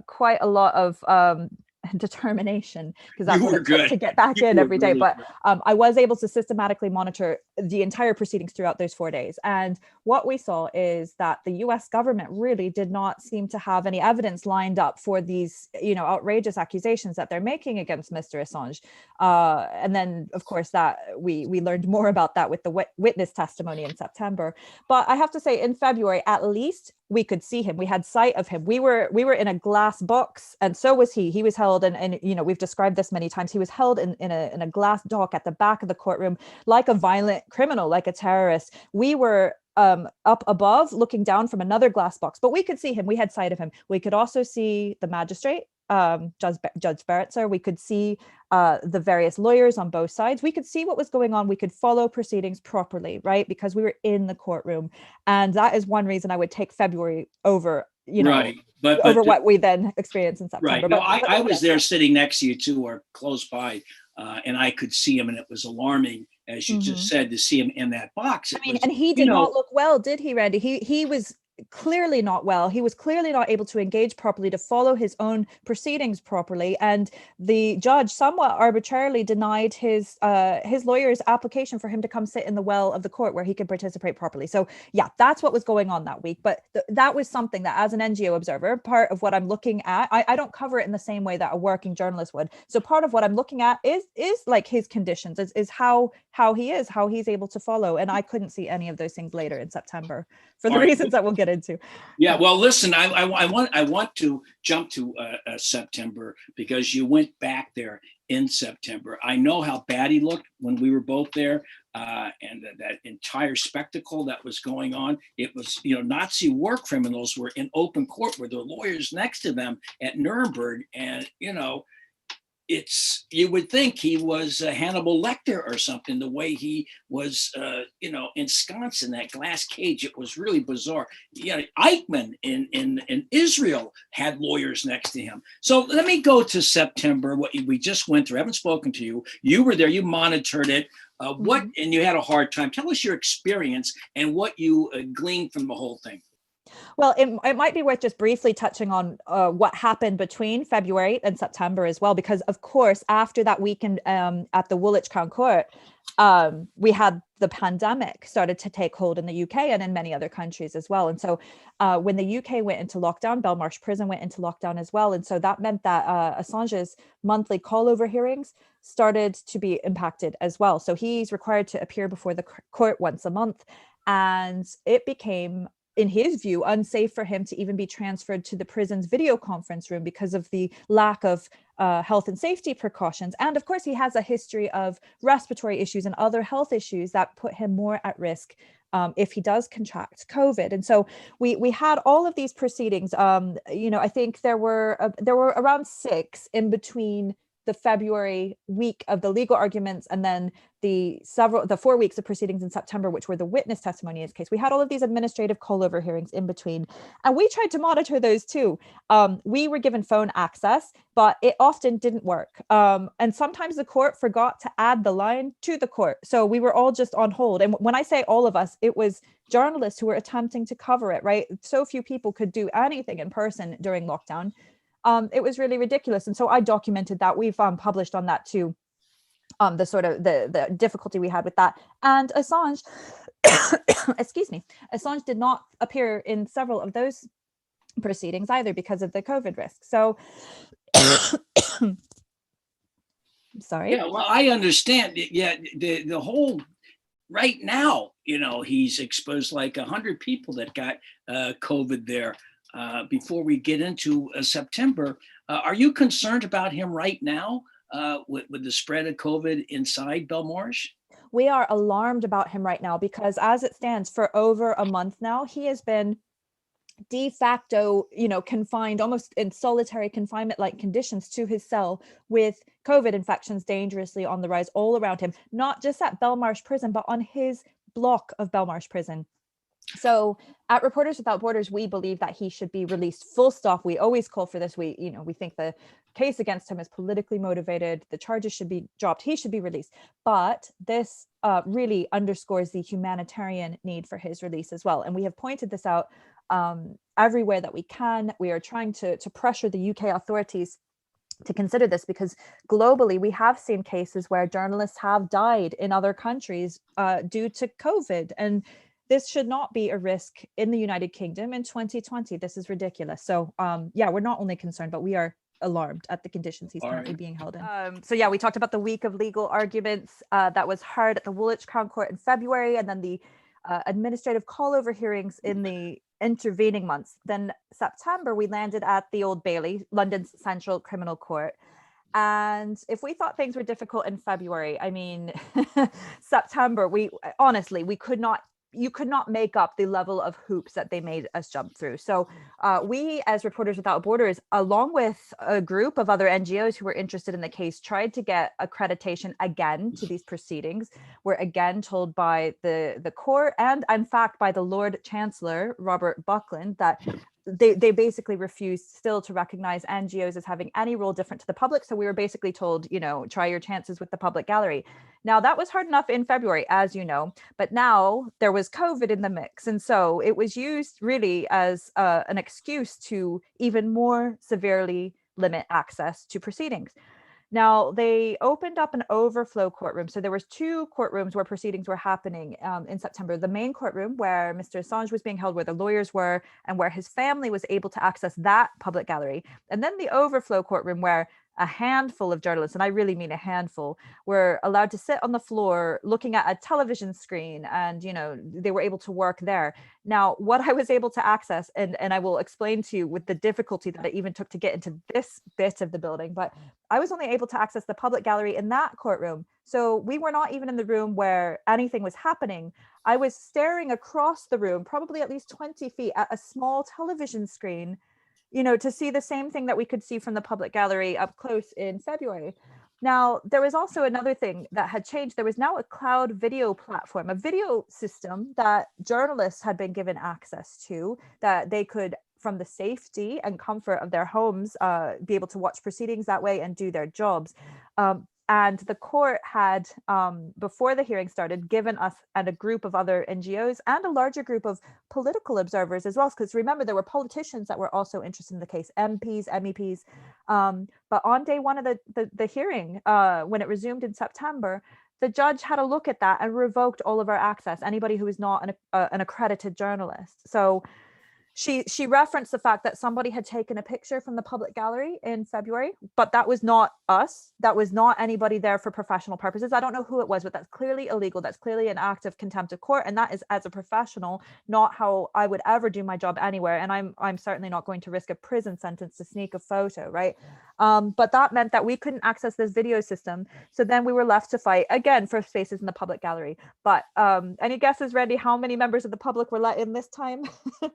quite a lot of determination because that's You what were it took good. to get back You in were every day. really But good. I was able to systematically monitor the entire proceedings throughout those 4 days. And what we saw is that the US government really did not seem to have any evidence lined up for these, outrageous accusations that they're making against Mr. Assange. And then, of course, that we learned more about that with the witness testimony in September. But I have to say, in February, at least we could see him. We had sight of him. We were in a glass box, and so was he. He was held, and we've described this many times. He was held in a glass dock at the back of the courtroom, like a violent criminal, like a terrorist. We were up above, looking down from another glass box, but we could see him. We had sight of him. We could also see the magistrate, Judge Beretzer. We could see the various lawyers on both sides. We could see what was going on. We could follow proceedings properly, right? Because we were in the courtroom. And that is one reason I would take February over, Right. But over what we then experienced in September. right. No, But I was there sitting next to you too, or close by, and I could see him, and it was alarming, as you just said, to see him in that box. It was, and he did not look well, did he, Randy? He was clearly not well. He was clearly not able to engage properly, to follow his own proceedings properly, and the judge somewhat arbitrarily denied his lawyer's application for him to come sit in the well of the court where he could participate properly. So yeah, that's what was going on that week. But that was something that, as an NGO observer, part of what I'm looking at, I don't cover it in the same way that a working journalist would. So part of what I'm looking at is like his conditions, is how he's able to follow, and I couldn't see any of those things later in September for the reasons that we'll get into. Yeah, well, listen, I want to jump to September, because you went back there in September. I know how bad he looked when we were both there, and that entire spectacle that was going on. It was, Nazi war criminals were in open court with their lawyers next to them at Nuremberg, and you would think he was Hannibal Lecter or something, the way he was, ensconced in that glass cage. It was really bizarre. Eichmann in Israel had lawyers next to him. So let me go to September, what we just went through. I haven't spoken to you. You were there, you monitored it. And you had a hard time. Tell us your experience and what you gleaned from the whole thing. Well, it might be worth just briefly touching on what happened between February and September as well, because of course, after that weekend at the Woolwich Crown Court, we had the pandemic started to take hold in the UK and in many other countries as well. And so when the UK went into lockdown, Belmarsh Prison went into lockdown as well. And so that meant that Assange's monthly call-over hearings started to be impacted as well. So he's required to appear before the court once a month. And it became, in his view, unsafe for him to even be transferred to the prison's video conference room because of the lack of health and safety precautions. And of course, he has a history of respiratory issues and other health issues that put him more at risk if he does contract COVID. And so we had all of these proceedings. I think there were around 6 in between the February week of the legal arguments and then the 4 weeks of proceedings in September, which were the witness testimony in this case. We had all of these administrative call-over hearings in between, and we tried to monitor those too. We were given phone access, but it often didn't work. And sometimes the court forgot to add the line to the court. So we were all just on hold. And when I say all of us, it was journalists who were attempting to cover it, right? So few people could do anything in person during lockdown. It was really ridiculous. And so I documented that. We've published on that too, the sort of the difficulty we had with that. And Assange, excuse me, Assange did not appear in several of those proceedings either because of the COVID risk. So, sorry. Yeah, well, I understand. Yeah, the whole, right now, he's exposed like 100 people that got COVID there. Before we get into September, are you concerned about him right now with the spread of COVID inside Belmarsh? We are alarmed about him right now because as it stands, for over a month now, he has been de facto, confined almost in solitary confinement like conditions to his cell, with COVID infections dangerously on the rise all around him, not just at Belmarsh prison, but on his block of Belmarsh prison. So at Reporters Without Borders, we believe that he should be released, full stop. We always call for this. We think the case against him is politically motivated. The charges should be dropped. He should be released. But this really underscores the humanitarian need for his release as well. And we have pointed this out everywhere that we can. We are trying to pressure the UK authorities to consider this, because globally we have seen cases where journalists have died in other countries due to COVID. And this should not be a risk in the United Kingdom in 2020. This is ridiculous. So we're not only concerned, but we are alarmed at the conditions he's currently being held in. We talked about the week of legal arguments that was heard at the Woolwich Crown Court in February, and then the administrative call-over hearings in the intervening months. Then September, we landed at the Old Bailey, London's Central Criminal Court. And if we thought things were difficult in February, I mean, September, you could not make up the level of hoops that they made us jump through. So we, as Reporters Without Borders, along with a group of other NGOs who were interested in the case, tried to get accreditation again to these proceedings. We're again told by the court, and in fact by the Lord Chancellor, Robert Buckland, that they basically refused still to recognize NGOs as having any role different to the public. So we were basically told, try your chances with the public gallery. Now that was hard enough in February, as you know, but now there was COVID in the mix. And so it was used really as an excuse to even more severely limit access to proceedings. Now, they opened up an overflow courtroom. So there was two courtrooms where proceedings were happening in September. The main courtroom where Mr. Assange was being held, where the lawyers were, and where his family was able to access that public gallery. And then the overflow courtroom where a handful of journalists, and I really mean a handful, were allowed to sit on the floor looking at a television screen, and they were able to work there. Now, what I was able to access, and I will explain to you with the difficulty that it even took to get into this bit of the building, but I was only able to access the public gallery in that courtroom. So we were not even in the room where anything was happening. I was staring across the room, probably at least 20 feet, at a small television screen, to see the same thing that we could see from the public gallery up close in February. Now, there was also another thing that had changed. There was now a cloud video platform, a video system that journalists had been given access to, that they could, from the safety and comfort of their homes, be able to watch proceedings that way and do their jobs. And the court had, before the hearing started, given us and a group of other NGOs and a larger group of political observers as well. Because remember, there were politicians that were also interested in the case, MPs, MEPs. But on day one of the hearing, when it resumed in September, the judge had a look at that and revoked all of our access, anybody who is not an accredited journalist. So she referenced the fact that somebody had taken a picture from the public gallery in February, but that was not us. That was not anybody there for professional purposes. I don't know who it was, but that's clearly illegal. That's clearly an act of contempt of court. And that is, as a professional, not how I would ever do my job anywhere. And I'm certainly not going to risk a prison sentence to sneak a photo, right? But that meant that we couldn't access this video system. So then we were left to fight again for spaces in the public gallery. But any guesses, Randy, how many members of the public were let in this time?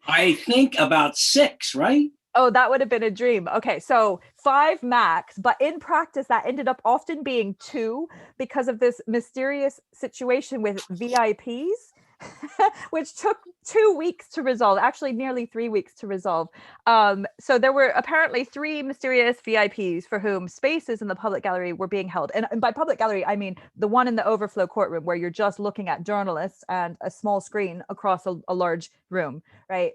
I think about 6, right? Oh, that would have been a dream. Okay, so 5 max, but in practice, that ended up often being 2 because of this mysterious situation with VIPs, which took 2 weeks to resolve, actually nearly 3 weeks to resolve. So there were apparently 3 mysterious VIPs for whom spaces in the public gallery were being held. And by public gallery, I mean the one in the overflow courtroom where you're just looking at journalists and a small screen across a large room, right?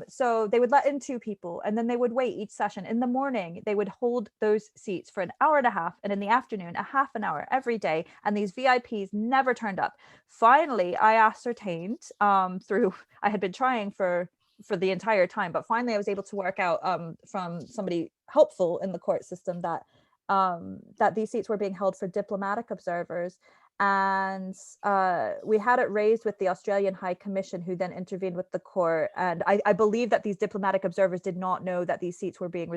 So they would let in 2 people, and then they would wait each session. In the morning, they would hold those seats for an hour and a half, and in the afternoon, a half an hour every day. And these VIPs never turned up. Finally, I ascertained through, I had been trying for the entire time, but finally I was able to work out from somebody helpful in the court system that that these seats were being held for diplomatic observers. And we had it raised with the Australian High Commission, who then intervened with the court. And I believe that these diplomatic observers did not know that these seats were being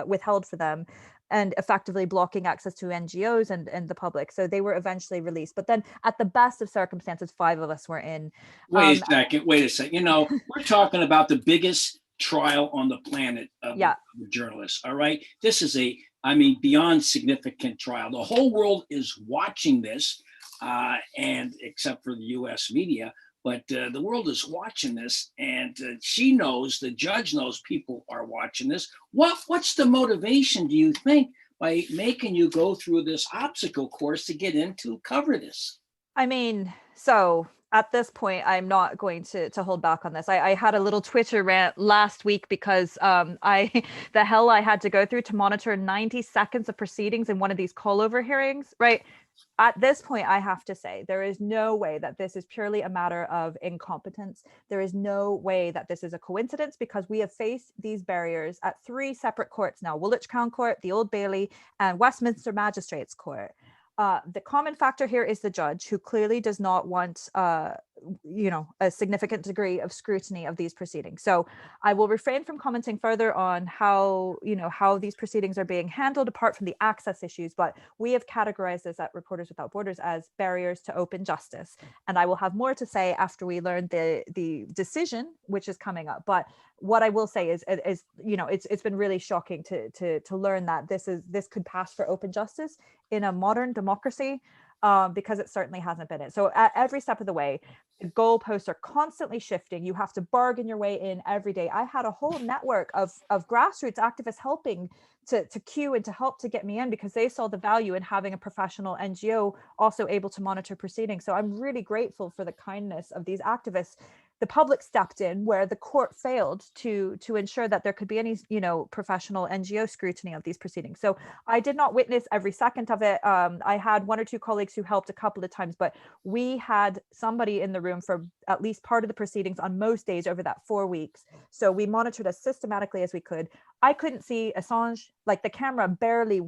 withheld for them, and effectively blocking access to NGOs and the public. So they were eventually released. But then at the best of circumstances, 5 of us were in. Wait a second. You know, we're talking about the biggest trial on the planet of Yeah. the journalists. All right. This is beyond significant trial. The whole world is watching this, and except for the US media, but the world is watching this, and she knows, the judge knows people are watching this. What's the motivation, do you think, by making you go through this obstacle course to get in to cover this? I mean, so at this point, I'm not going to hold back on this. I had a little Twitter rant last week because I the hell I had to go through to monitor 90 seconds of proceedings in one of these call over hearings, right? At this point, I have to say, there is no way that this is purely a matter of incompetence. There is no way that this is a coincidence, because we have faced these barriers at 3 separate courts now: Woolwich Crown Court, the Old Bailey, and Westminster Magistrates Court. The common factor here is the judge, who clearly does not want, a significant degree of scrutiny of these proceedings. So I will refrain from commenting further on how these proceedings are being handled, apart from the access issues. But we have categorized this at Reporters Without Borders as barriers to open justice. And I will have more to say after we learn the decision, which is coming up. But what I will say is it's been really shocking to learn that this could pass for open justice in a modern democracy, because it certainly hasn't been it. So at every step of the way, the goalposts are constantly shifting. You have to bargain your way in every day. I had a whole network of grassroots activists helping to queue and to help to get me in, because they saw the value in having a professional NGO also able to monitor proceedings. So I'm really grateful for the kindness of these activists. The public stepped in where the court failed to ensure that there could be any, professional NGO scrutiny of these proceedings. So I did not witness every second of it. I had 1 or 2 colleagues who helped a couple of times, but we had somebody in the room for at least part of the proceedings on most days over that 4 weeks. So we monitored as systematically as we could. I couldn't see Assange, like the camera barely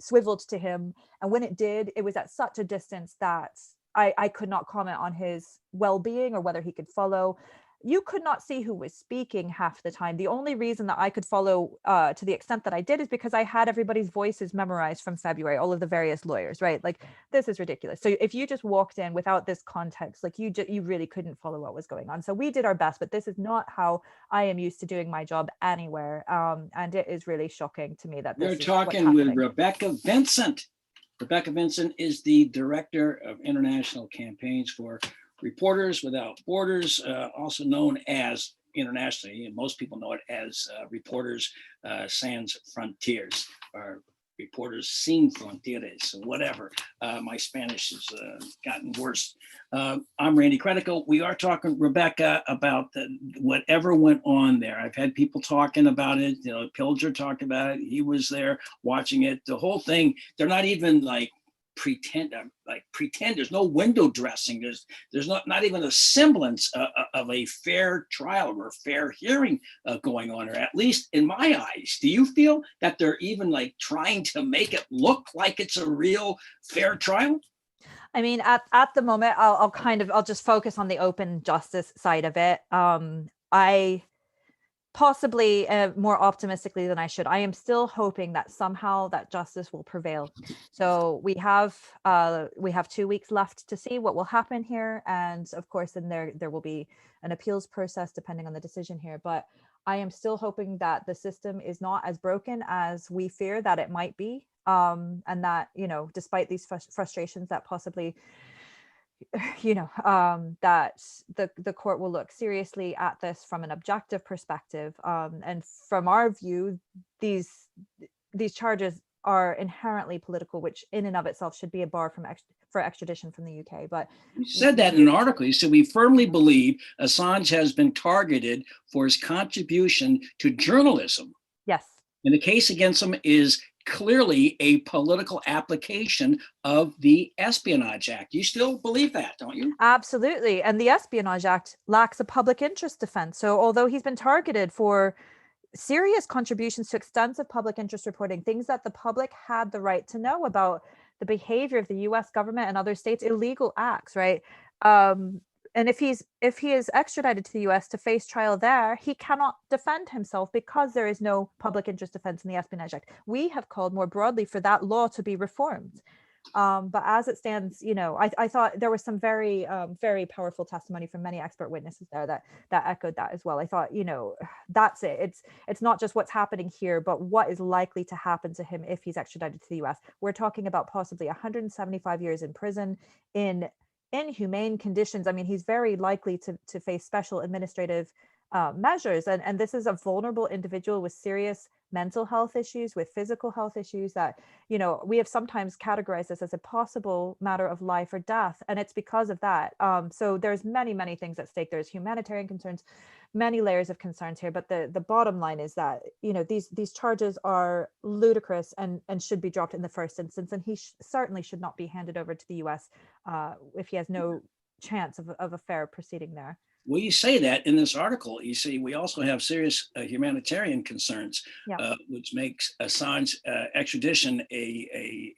swiveled to him. And when it did, it was at such a distance that I could not comment on his well-being or whether he could follow. You could not see who was speaking half the time. The only reason that I could follow to the extent that I did is because I had everybody's voices memorized from February, all of the various lawyers, right? Like, this is ridiculous. So if you just walked in without this context, like you really couldn't follow what was going on. So we did our best, but this is not how I am used to doing my job anywhere. And it is really shocking to me that this We're is what's talking with happening. Rebecca Vincent. Rebecca Vincent is the Director of International Campaigns for Reporters Without Borders, also known as internationally, and most people know it as Reporters Sans Frontiers, or Reporters Sin Fronteras, whatever. My Spanish has gotten worse. I'm Randy Credico. We are talking, Rebecca, about whatever went on there. I've had people talking about it. Pilger talked about it. He was there watching it. The whole thing. They're not even like pretend. There's no window dressing. There's not even a semblance of a fair trial or a fair hearing going on, or at least in my eyes. Do you feel that they're even like trying to make it look like it's a real fair trial? I mean, at the moment, I'll just focus on the open justice side of it. I possibly more optimistically than I should. I am still hoping that somehow that justice will prevail. So we have 2 weeks left to see what will happen here, and of course, then there will be an appeals process depending on the decision here. But I am still hoping that the system is not as broken as we fear that it might be, and that despite these frustrations, that possibly that the court will look seriously at this from an objective perspective. And from our view, these charges are inherently political, which in and of itself should be a bar for extradition from the UK. But you said that in an article. You said, we firmly believe Assange has been targeted for his contribution to journalism. yes. And the case against him is clearly a political application of the Espionage Act. You still believe that, don't you? Absolutely. And the Espionage Act lacks a public interest defense. So although he's been targeted for serious contributions to extensive public interest reporting, things that the public had the right to know about the behavior of the US government and other states' illegal acts, right? And if he is extradited to the US to face trial there, he cannot defend himself because there is no public interest defense in the Espionage Act. We have called more broadly for that law to be reformed. But as it stands, I thought there was some very, very powerful testimony from many expert witnesses there that echoed that as well. I thought, that's it. It's not just what's happening here, but what is likely to happen to him if he's extradited to the US. We're talking about possibly 175 years in prison in inhumane conditions. I mean, he's very likely to face special administrative measures. And this is a vulnerable individual with serious mental health issues, with physical health issues that, we have sometimes categorized this as a possible matter of life or death. And it's because of that. So there's many, many things at stake. There's humanitarian concerns, many layers of concerns here. But the bottom line is that, these charges are ludicrous and should be dropped in the first instance. And he certainly should not be handed over to the US if he has no chance of a fair proceeding there. Well, you say that in this article. You see, we also have serious humanitarian concerns, Yeah. which makes Assange extradition a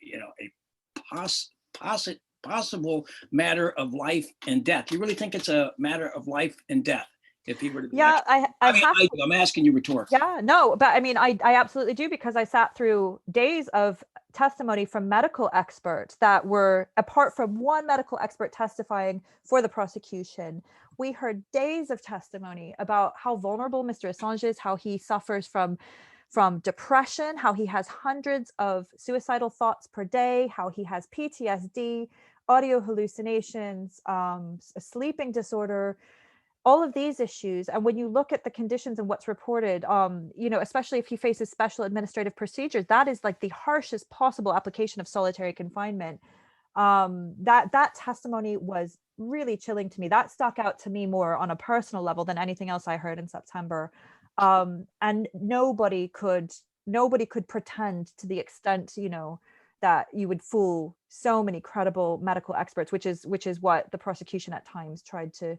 possible matter of life and death. You really think it's a matter of life and death if he were to be Yeah, I'm asking you rhetorically. Yeah, no, but I mean, I absolutely do, because I sat through days of testimony from medical experts that were, apart from one medical expert testifying for the prosecution, we heard days of testimony about how vulnerable Mr. Assange is, how he suffers from depression, how he has hundreds of suicidal thoughts per day, how he has PTSD, audio hallucinations, a sleeping disorder, all of these issues. And when you look at the conditions and what's reported, especially if he faces special administrative procedures, that is like the harshest possible application of solitary confinement. That testimony was really chilling to me. That stuck out to me more on a personal level than anything else I heard in September. And nobody could pretend to the extent, that you would fool so many credible medical experts, which is what the prosecution at times tried to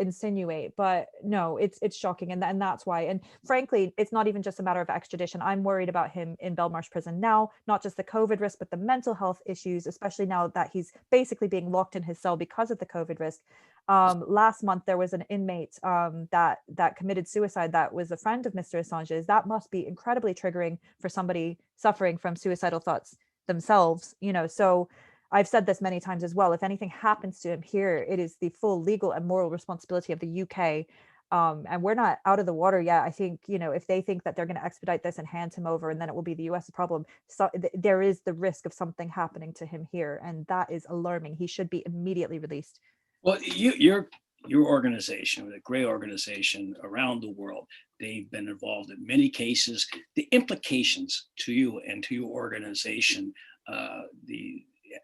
insinuate. But no, it's shocking, and that's why. And frankly, it's not even just a matter of extradition. I'm worried about him in Belmarsh prison now, not just the COVID risk, but the mental health issues, especially now that he's basically being locked in his cell because of the COVID risk. Last month there was an inmate that committed suicide that was a friend of Mr. Assange's. That must be incredibly triggering for somebody suffering from suicidal thoughts themselves, so I've said this many times as well. If anything happens to him here, it is the full legal and moral responsibility of the UK. And we're not out of the water yet. I think, if they think that they're going to expedite this and hand him over and then it will be the US problem, so there is the risk of something happening to him here. And that is alarming. He should be immediately released. Well, your organization, a great organization around the world, they've been involved in many cases. The implications to you and to your organization,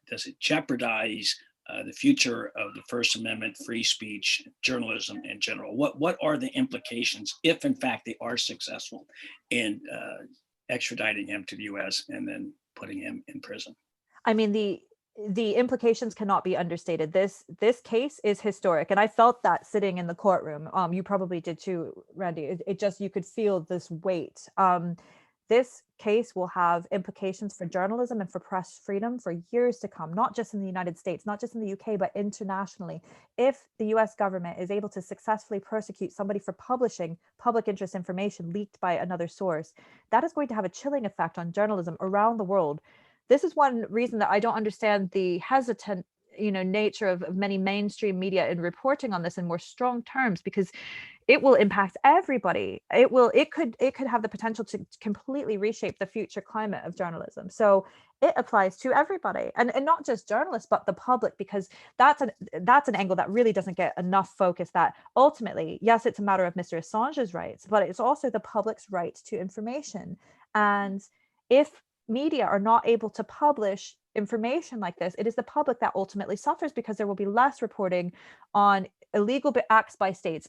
does it jeopardize the future of the First Amendment, free speech, journalism in general? What are the implications if, in fact, they are successful in extraditing him to the U.S. and then putting him in prison? I mean, the implications cannot be understated. This case is historic, and I felt that sitting in the courtroom. You probably did too, Randy. It just, you could feel this weight. This case will have implications for journalism and for press freedom for years to come, not just in the United States, not just in the UK, but internationally. If the US government is able to successfully prosecute somebody for publishing public interest information leaked by another source, that is going to have a chilling effect on journalism around the world. This is one reason that I don't understand the hesitant nature of many mainstream media in reporting on this in more strong terms, because it will impact everybody. It could have the potential to completely reshape the future climate of journalism. So it applies to everybody, and not just journalists, but the public, because that's an angle that really doesn't get enough focus. That ultimately, yes, it's a matter of Mr. Assange's rights, but it's also the public's right to information. And if media are not able to publish information like this, it is the public that ultimately suffers, because there will be less reporting on illegal acts by states,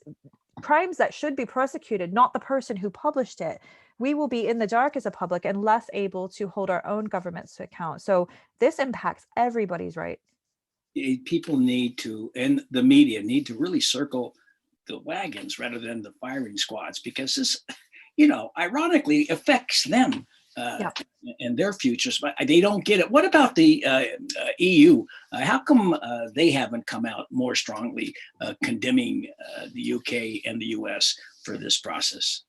crimes that should be prosecuted, not the person who published it. We will be in the dark as a public and less able to hold our own governments to account. So this impacts everybody's right. People need to, and the media need to really circle the wagons rather than the firing squads, because this, ironically affects them. And their futures, but they don't get it. What about the EU? How come they haven't come out more strongly condemning the UK and the US for this process?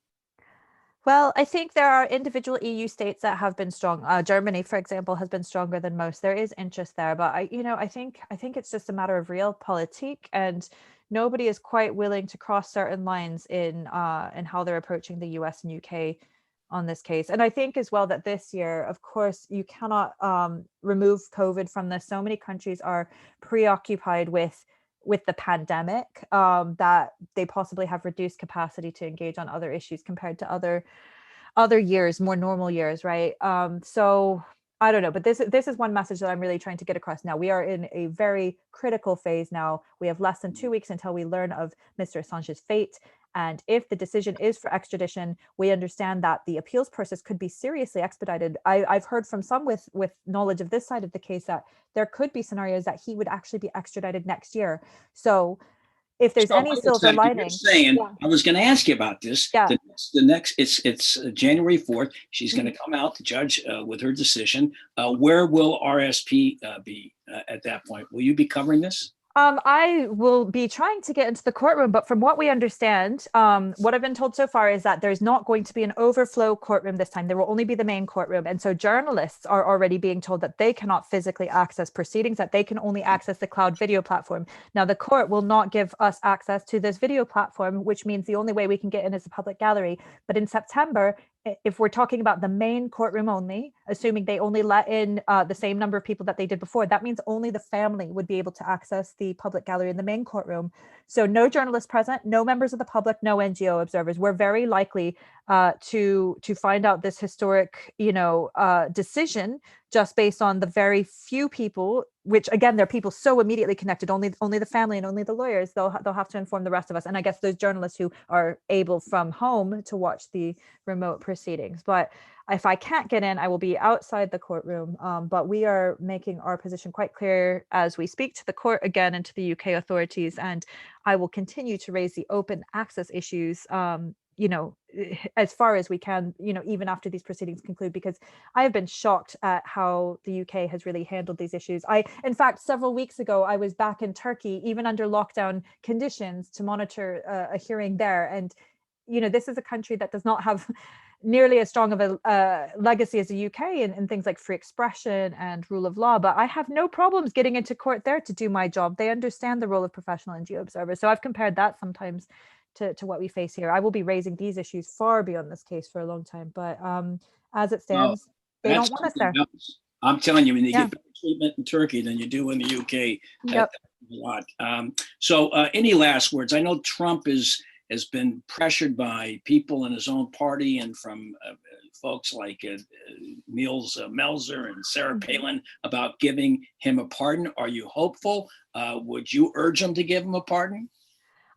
Well, I think there are individual EU states that have been strong. Germany, for example, has been stronger than most. There is interest there, but I think it's just a matter of realpolitik, and nobody is quite willing to cross certain lines in how they're approaching the US and UK on this case. And I think as well that this year, of course, you cannot remove COVID from this. So many countries are preoccupied with the pandemic, that they possibly have reduced capacity to engage on other issues compared to other years, more normal years, right? So I don't know, but this is one message that I'm really trying to get across now. We are in a very critical phase now. We have less than 2 weeks until we learn of Mr. Assange's fate. And if the decision is for extradition, we understand that the appeals process could be seriously expedited. I've heard from some with knowledge of this side of the case that there could be scenarios that he would actually be extradited next year. So if there's So any wait a silver second, you're lining, saying, yeah. I was going to ask you about this. Yeah. The next it's January 4th. She's going to come out, the judge, with her decision. Where will RSP be at that point? Will you be covering this? I will be trying to get into the courtroom, but from what we understand, what I've been told so far is that there's not going to be an overflow courtroom this time. There will only be the main courtroom. And so journalists are already being told that they cannot physically access proceedings, that they can only access the cloud video platform. Now, the court will not give us access to this video platform, which means the only way we can get in is the public gallery. But in September, if we're talking about the main courtroom only, assuming they only let in the same number of people that they did before, that means only the family would be able to access the public gallery in the main courtroom. So no journalists present, no members of the public, no NGO observers. We're very likely to find out this historic, decision just based on the very few people, which again, they're people so immediately connected, only the family and only the lawyers, they'll have to inform the rest of us. And I guess those journalists who are able from home to watch the remote proceedings. But if I can't get in, I will be outside the courtroom. But we are making our position quite clear as we speak to the court again and to the UK authorities. And I will continue to raise the open access issues, as far as we can, even after these proceedings conclude, because I have been shocked at how the UK has really handled these issues. In fact, several weeks ago, I was back in Turkey, even under lockdown conditions, to monitor a hearing there. And, this is a country that does not have nearly as strong of a legacy as the UK in things like free expression and rule of law, but I have no problems getting into court there to do my job. They understand the role of professional NGO observers. So I've compared that sometimes to what we face here. I will be raising these issues far beyond this case for a long time, but as it stands, they don't want us there. I'm telling you, when you get better treatment in Turkey than you do in the UK, that's a lot. So any last words? I know Trump has been pressured by people in his own party and from folks like Niels Melzer and Sarah Palin about giving him a pardon. Are you hopeful? Would you urge him to give him a pardon?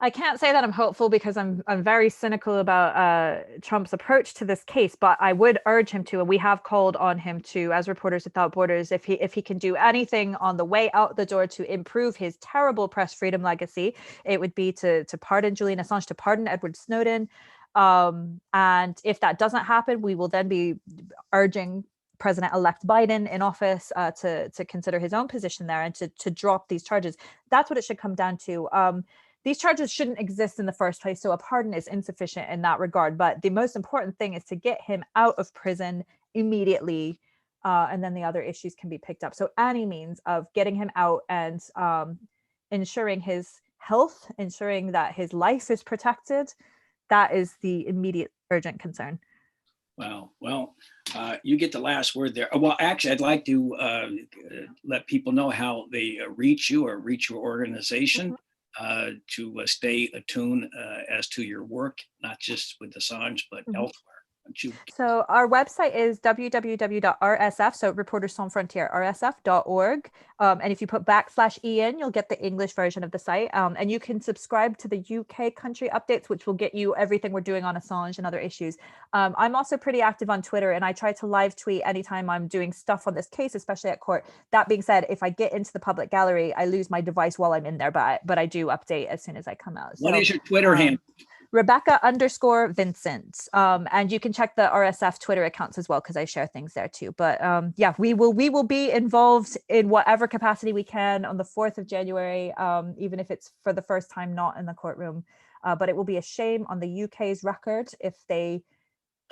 I can't say that I'm hopeful because I'm very cynical about Trump's approach to this case, but I would urge him to, and we have called on him to, as Reporters Without Borders, if he can do anything on the way out the door to improve his terrible press freedom legacy, it would be to pardon Julian Assange, to pardon Edward Snowden. And if that doesn't happen, we will then be urging President-elect Biden in office to consider his own position there and to drop these charges. That's what it should come down to. These charges shouldn't exist in the first place, so a pardon is insufficient in that regard. But the most important thing is to get him out of prison immediately, and then the other issues can be picked up. So any means of getting him out and ensuring his health, ensuring that his life is protected, that is the immediate urgent concern. Wow. Well, you get the last word there. Well, actually, I'd like to let people know how they reach you or reach your organization. To stay attuned as to your work, not just with Assange, but elsewhere. So our website is www.rsf, so Reporters Sans Frontières, rsf.org. And if you put /EN, you'll get the English version of the site. And you can subscribe to the UK country updates, which will get you everything we're doing on Assange and other issues. I'm also pretty active on Twitter, and I try to live tweet anytime I'm doing stuff on this case, especially at court. That being said, if I get into the public gallery, I lose my device while I'm in there, but I do update as soon as I come out. What is your Twitter handle? Rebecca_Vincent. And you can check the RSF Twitter accounts as well, because I share things there too. But we will be involved in whatever capacity we can on the 4th of January, even if it's for the first time not in the courtroom. But it will be a shame on the UK's record if they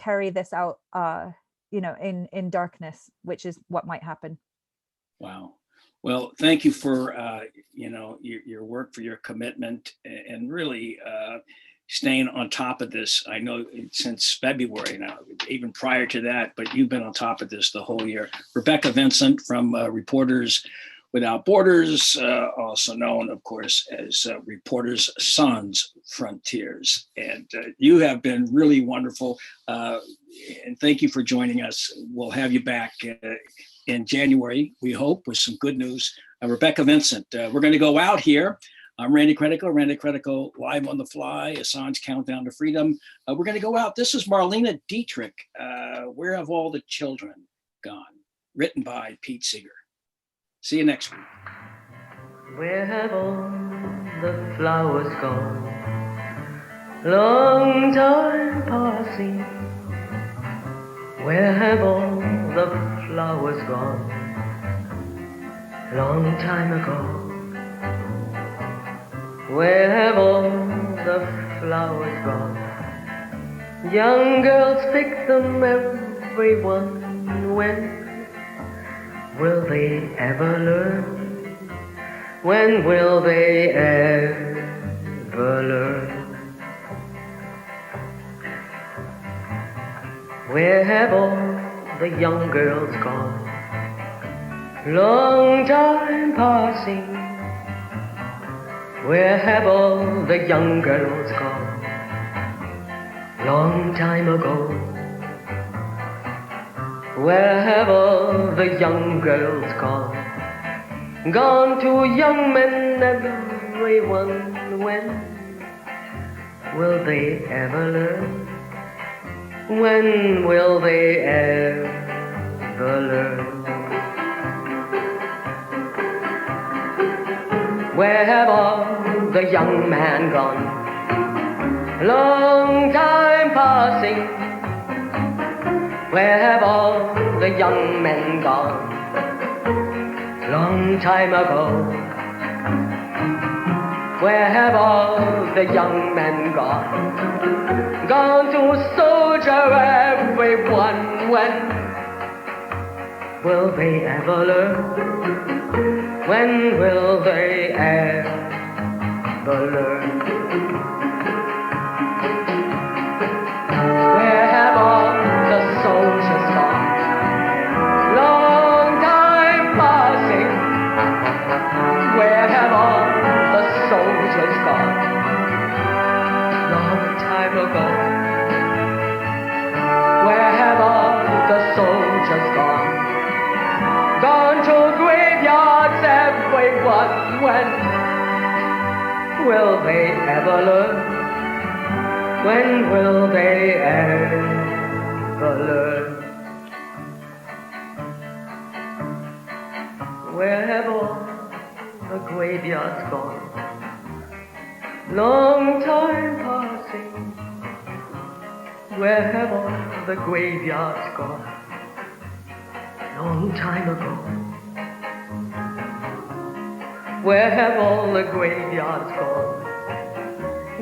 carry this out, in darkness, which is what might happen. Wow. Well, thank you for your work, for your commitment, and really staying on top of this. I know since February now, even prior to that, but you've been on top of this the whole year. Rebecca Vincent from Reporters Without Borders, also known, of course, as Reporters Sans Frontiers. And you have been really wonderful. And thank you for joining us. We'll have you back in January, we hope, with some good news. Rebecca Vincent, we're going to go out here. I'm Randy Credico, live on the fly, Assange Countdown to Freedom. We're going to go out. This is Marlene Dietrich, Where Have All the Children Gone? Written by Pete Seeger. See you next week. Where have all the flowers gone? Long time passing. Where have all the flowers gone? Long time ago. Where have all the flowers gone? Young girls pick them, everyone. When will they ever learn? When will they ever learn? Where have all the young girls gone? Long time passing. Where have all the young girls gone? Long time ago. Where have all the young girls gone? Gone to young men, everyone. When will they ever learn? When will they ever learn? Where have all the young men gone? Long time passing. Where have all the young men gone? Long time ago. Where have all the young men gone? Gone to soldier, everyone. When will they ever learn? When will they ever learn? Where have all the soldiers gone? Long time passing. Where have all the soldiers gone? Long time ago. Where have all the soldiers gone? Gone to graveyards, everyone. When will they ever learn? When will they ever learn? Where have all the graveyards gone? Long time passing. Where have all the graveyards gone? Long time ago. Where have all the graveyards gone?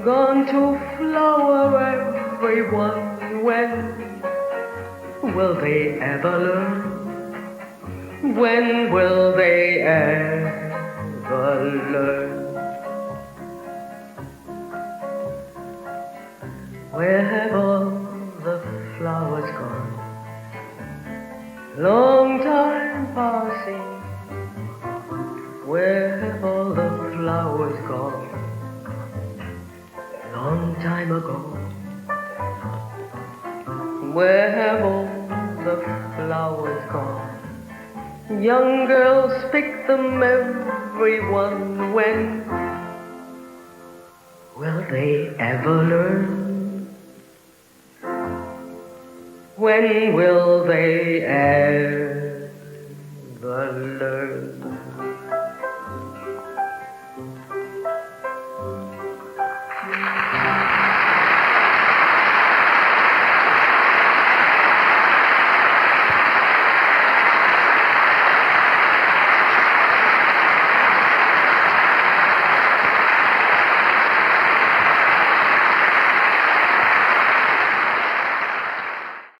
Gone to flower, everyone. When will they ever learn? When will they ever learn? Where have all the flowers gone? Long time passing. Where have all the flowers gone? Long time ago. Where have all the flowers gone? Young girls pick them, everyone. When will they ever learn? When will they ever learn?